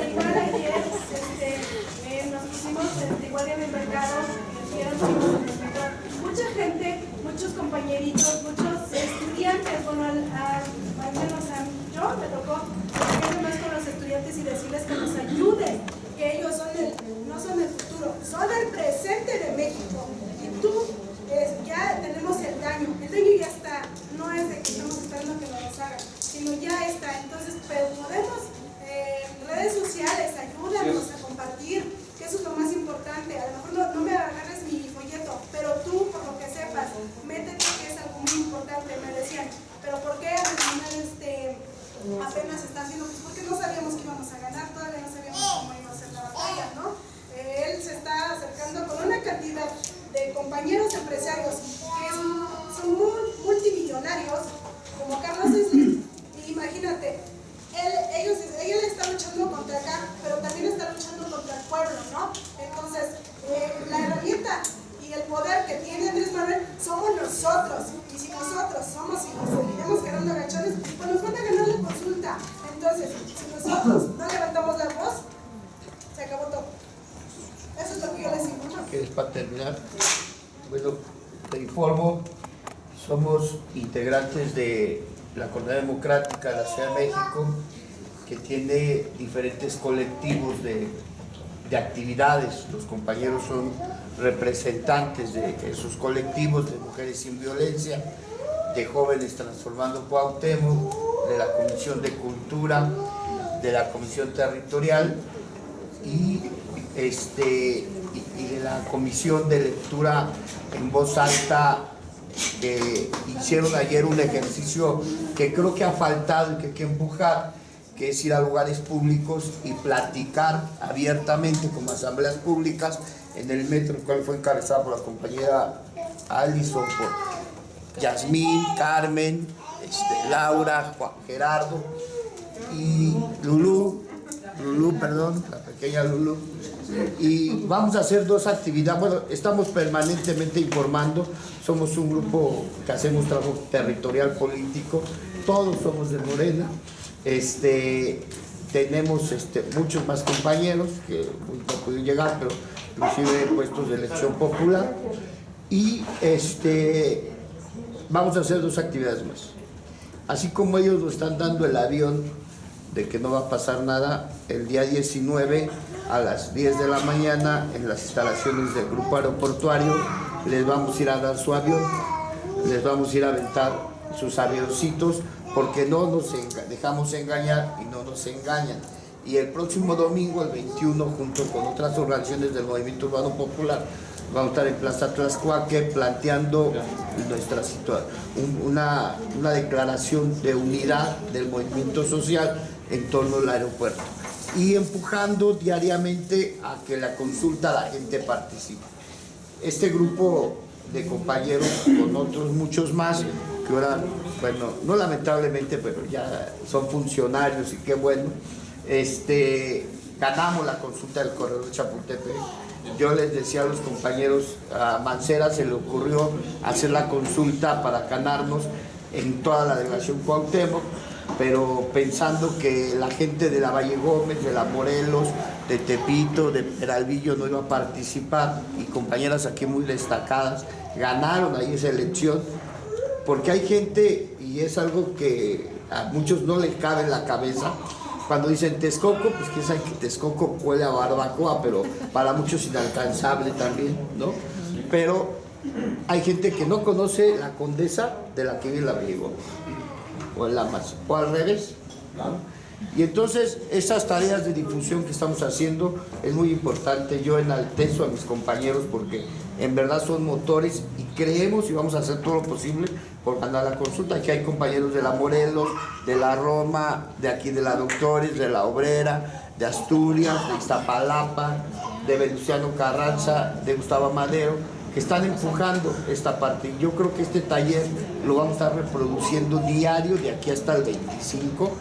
Igual ayer nos pusimos igual en el mercado, mucha gente, muchos compañeritos, muchos estudiantes, bueno, al menos yo me tocó platicar más con los estudiantes y decirles que nos ayuden, que ellos no son el futuro, son el presente de México. Y tú, ya tenemos el daño ya está, no es de que estamos esperando que nos hagan, sino ya está. Entonces, pero podemos, redes sociales, ayúdanos a compartir, que eso es lo más importante. A lo mejor no me agarres mi folleto, pero tú, por lo que sepas, métete, que es algo muy importante. Me decían, pero ¿por qué al final apenas está haciendo? Pues porque no sabíamos que íbamos a ganar, todavía no sabíamos cómo iba a ser la batalla, ¿no? Él se está acercando con una cantidad de compañeros empresarios que son multimillonarios, como Carlos Slim. Imagínate, ella está luchando contra acá, pero también está luchando contra el pueblo, ¿no? Entonces, la herramienta y el poder que tiene Andrés Manuel somos nosotros. Y si nosotros somos y nos seguiremos quedando agachones, pues nos van a ganar la consulta. Entonces, si nosotros no levantamos la voz, se acabó todo. Eso es lo que yo les informo. ¿Quieres para terminar? Bueno, te informo, somos integrantes de la Coordinadora Democrática de la Ciudad de México, que tiene diferentes colectivos de actividades. Los compañeros son representantes de esos colectivos, de Mujeres Sin Violencia, de Jóvenes Transformando Cuauhtémoc, de la Comisión de Cultura, de la Comisión Territorial y de la Comisión de Lectura en Voz Alta, que hicieron ayer un ejercicio que creo que ha faltado y que hay que empujar, que es ir a lugares públicos y platicar abiertamente como asambleas públicas en el metro, el cual fue encabezada por la compañera Alison, por Yasmín, Carmen, Laura, Juan Gerardo y Lulú, la pequeña Lulú. Y vamos a hacer dos actividades. Bueno, estamos permanentemente informando, somos un grupo que hacemos trabajo territorial político, todos somos de Morena. Tenemos muchos más compañeros que no pudieron llegar, pero inclusive puestos de elección popular. Y vamos a hacer dos actividades más. Así como ellos nos están dando el avión de que no va a pasar nada, el día 19 a las 10 de la mañana en las instalaciones del grupo aeroportuario les vamos a ir a dar su avión, les vamos a ir a aventar sus avioncitos, porque no nos dejamos engañar y no nos engañan. Y el próximo domingo, el 21, junto con otras organizaciones del Movimiento Urbano Popular, vamos a estar en Plaza Tlaxcuaque planteando nuestra situación, una declaración de unidad del movimiento social en torno al aeropuerto y empujando diariamente a que la consulta la gente participe. Este grupo de compañeros, con otros muchos más, que ahora, bueno, no lamentablemente, pero ya son funcionarios y qué bueno, ganamos la consulta del corredor Chapultepec. Yo les decía a los compañeros, a Mancera se le ocurrió hacer la consulta para ganarnos en toda la delegación Cuauhtémoc, pero pensando que la gente de la Valle Gómez, de la Morelos, de Tepito, de Peralvillo no iba a participar, y compañeras aquí muy destacadas ganaron ahí esa elección, porque hay gente, y es algo que a muchos no les cabe en la cabeza, cuando dicen Texcoco, pues quién sabe que Texcoco huele a barbacoa, pero para muchos inalcanzable también, ¿no? Pero hay gente que no conoce la Condesa de la que vive la Valle Gómez, o en la más, o al revés, ¿no? Y entonces esas tareas de difusión que estamos haciendo es muy importante. Yo enaltezo a mis compañeros porque en verdad son motores y creemos y vamos a hacer todo lo posible por ganar la consulta. Aquí hay compañeros de la Morelos, de la Roma, de aquí de la Doctores, de la Obrera, de Asturias, de Iztapalapa, de Venustiano Carranza, de Gustavo Madero, que están empujando esta parte. Yo creo que este taller lo vamos a estar reproduciendo diario de aquí hasta el 25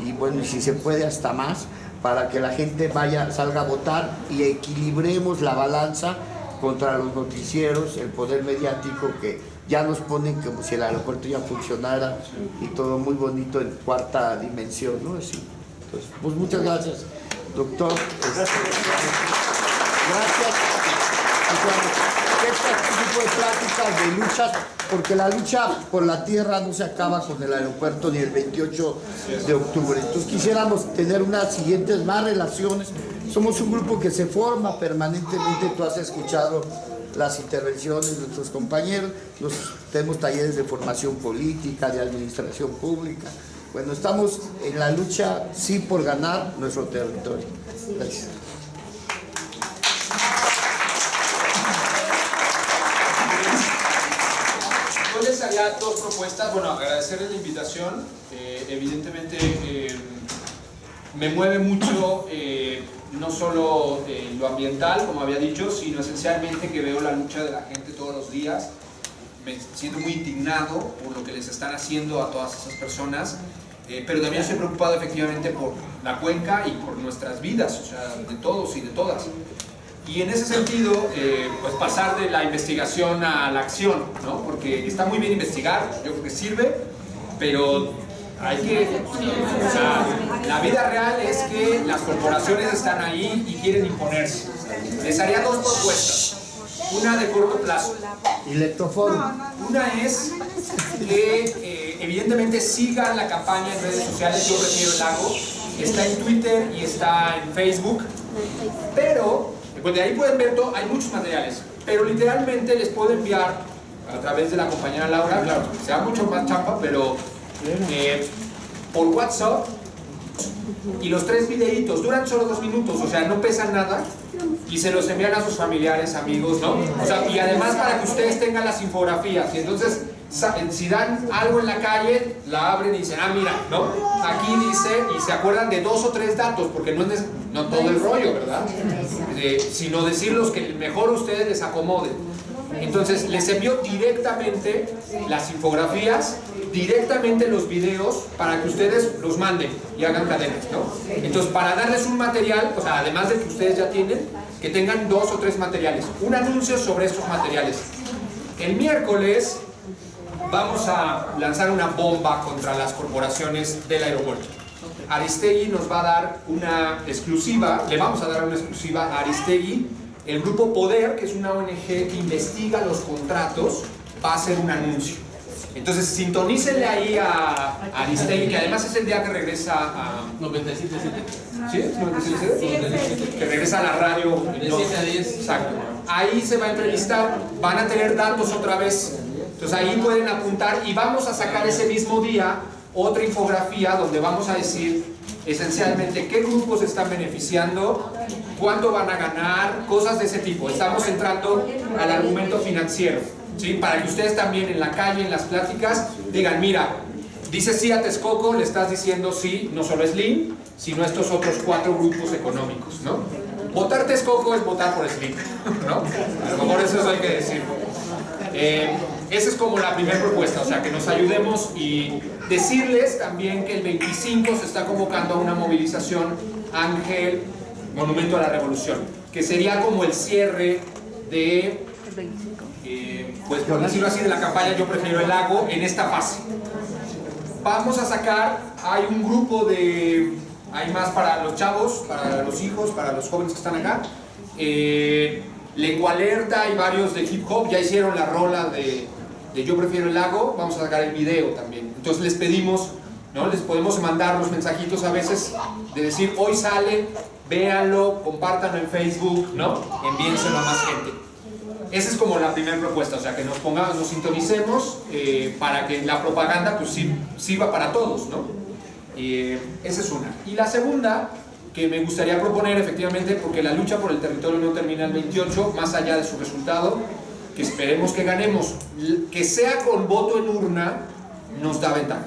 y bueno, y si se puede hasta más, para que la gente salga a votar y equilibremos la balanza contra los noticieros, el poder mediático que ya nos ponen como si el aeropuerto ya funcionara y todo muy bonito en cuarta dimensión, ¿no? Así. Entonces, pues muchas gracias, doctor. Gracias. Este tipo de pláticas, de luchas, porque la lucha por la tierra no se acaba con el aeropuerto ni el 28 de octubre. Entonces quisiéramos tener unas siguientes más relaciones. Somos un grupo que se forma permanentemente, tú has escuchado las intervenciones de nuestros compañeros, tenemos talleres de formación política, de administración pública. Bueno, estamos en la lucha, sí, por ganar nuestro territorio. Gracias. Yo les haría dos propuestas. Bueno, agradecerles la invitación. Evidentemente me mueve mucho no solo lo ambiental, como había dicho, sino esencialmente que veo la lucha de la gente todos los días. Me siento muy indignado por lo que les están haciendo a todas esas personas, pero también estoy preocupado efectivamente por la cuenca y por nuestras vidas, o sea, de todos y de todas. Y en ese sentido, pues pasar de la investigación a la acción, ¿no? Porque está muy bien investigar, yo creo que sirve, pero hay que... O sea, la vida real es que las corporaciones están ahí y quieren imponerse. Les haría dos propuestas. una de corto plazo. Electroforo. Una es que evidentemente sigan la campaña en redes sociales. Yo prefiero el lago. Está en Twitter y está en Facebook. Pero, pues de ahí pueden ver todo, hay muchos materiales. Pero literalmente les puedo enviar a través de la compañera Laura, claro, sea mucho más chapa, pero por WhatsApp. Y los 3 videitos duran solo 2 minutos, o sea, no pesan nada. Y se los envían a sus familiares, amigos, ¿no? O sea, y además para que ustedes tengan las infografías. Y entonces, si dan algo en la calle, la abren y dicen, ah, mira, ¿no? Aquí dice, y se acuerdan de 2 o 3 datos, porque no todo el rollo, ¿verdad? Sino decir los que mejor ustedes les acomoden. Entonces, les envío directamente las infografías, directamente los videos, para que ustedes los manden y hagan cadenas, ¿no? Entonces, para darles un material, o sea, además de que ustedes ya tienen, que tengan 2 o 3 materiales. Un anuncio sobre estos materiales. El miércoles vamos a lanzar una bomba contra las corporaciones del aeropuerto. Aristegui nos va a dar una exclusiva, le vamos a dar una exclusiva a Aristegui. El grupo Poder, que es una ONG que investiga los contratos, va a hacer un anuncio. Entonces sintonícenle ahí a Aristegui, que además es el día que regresa a 97.7. ¿Sí? ¿97.7? Que regresa a la radio. De 7 a 10. Exacto. Ahí se va a entrevistar, van a tener datos otra vez. Entonces ahí pueden apuntar y vamos a sacar ese mismo día otra infografía donde vamos a decir esencialmente qué grupos están beneficiando, cuánto van a ganar, cosas de ese tipo. Estamos entrando al argumento financiero, ¿sí? Para que ustedes también en la calle, en las pláticas, digan, mira, dice sí a Texcoco, le estás diciendo sí, no solo Slim, sino estos otros 4 grupos económicos, ¿no? Votar Texcoco es votar por Slim, ¿no? A lo mejor eso hay que decir. Esa es como la primera propuesta, o sea, que nos ayudemos y decirles también que el 25 se está convocando a una movilización Ángel Monumento a la Revolución, que sería como el cierre de, pues por decirlo así, de la campaña Yo Prefiero el Lago en esta fase. Vamos a sacar, hay un grupo de, hay más para los chavos, para los hijos, para los jóvenes que están acá. Lengua Alerta y varios de hip hop ya hicieron la rola de Yo Prefiero el Lago. Vamos a sacar el video también. Entonces les pedimos, ¿no? Les podemos mandar los mensajitos a veces de decir, hoy sale, véanlo, compártanlo en Facebook, ¿no? Envíenselo a más gente. Esa es como la primera propuesta, o sea, que nos pongamos, nos sintonicemos para que la propaganda pues sirva para todos, ¿no? Esa es una. Y la segunda, que me gustaría proponer efectivamente, porque la lucha por el territorio no termina el 28, más allá de su resultado, que esperemos que ganemos, que sea con voto en urna, nos da ventaja.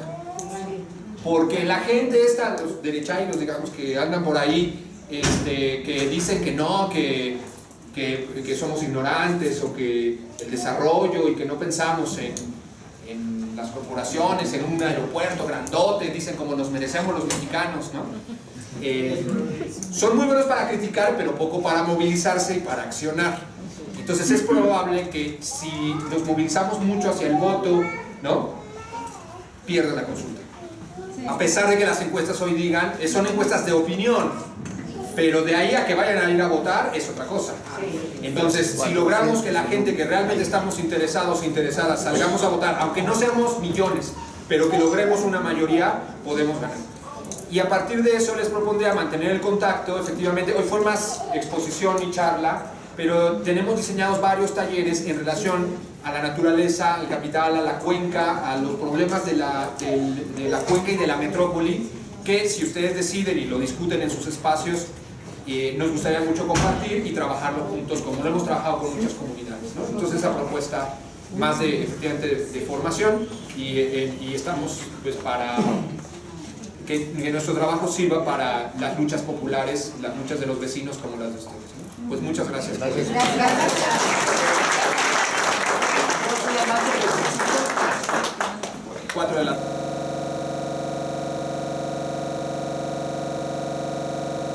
Porque la gente esta, los derechairos, digamos, que andan por ahí, que dicen que no, que somos ignorantes, o que el desarrollo y que no pensamos en las corporaciones, en un aeropuerto grandote, dicen como nos merecemos los mexicanos, ¿no? Son muy buenos para criticar, pero poco para movilizarse y para accionar. Entonces es probable que si nos movilizamos mucho hacia el voto, ¿no?, pierda la consulta. A pesar de que las encuestas hoy digan, son encuestas de opinión, pero de ahí a que vayan a ir a votar es otra cosa. Entonces, si logramos que la gente que realmente estamos interesados e interesadas salgamos a votar, aunque no seamos millones, pero que logremos una mayoría, podemos ganar. Y a partir de eso les propondría mantener el contacto. Efectivamente, hoy fue más exposición y charla, pero tenemos diseñados varios talleres en relación a la naturaleza, al capital, a la cuenca, a los problemas de la cuenca y de la metrópoli, que si ustedes deciden y lo discuten en sus espacios, nos gustaría mucho compartir y trabajarlo juntos, como lo hemos trabajado con muchas comunidades, ¿no? Entonces esa propuesta más efectivamente de formación, y estamos pues para que nuestro trabajo sirva para las luchas populares, las luchas de los vecinos como las de ustedes, ¿no? Pues muchas gracias. Gracias. 4 de la tarde.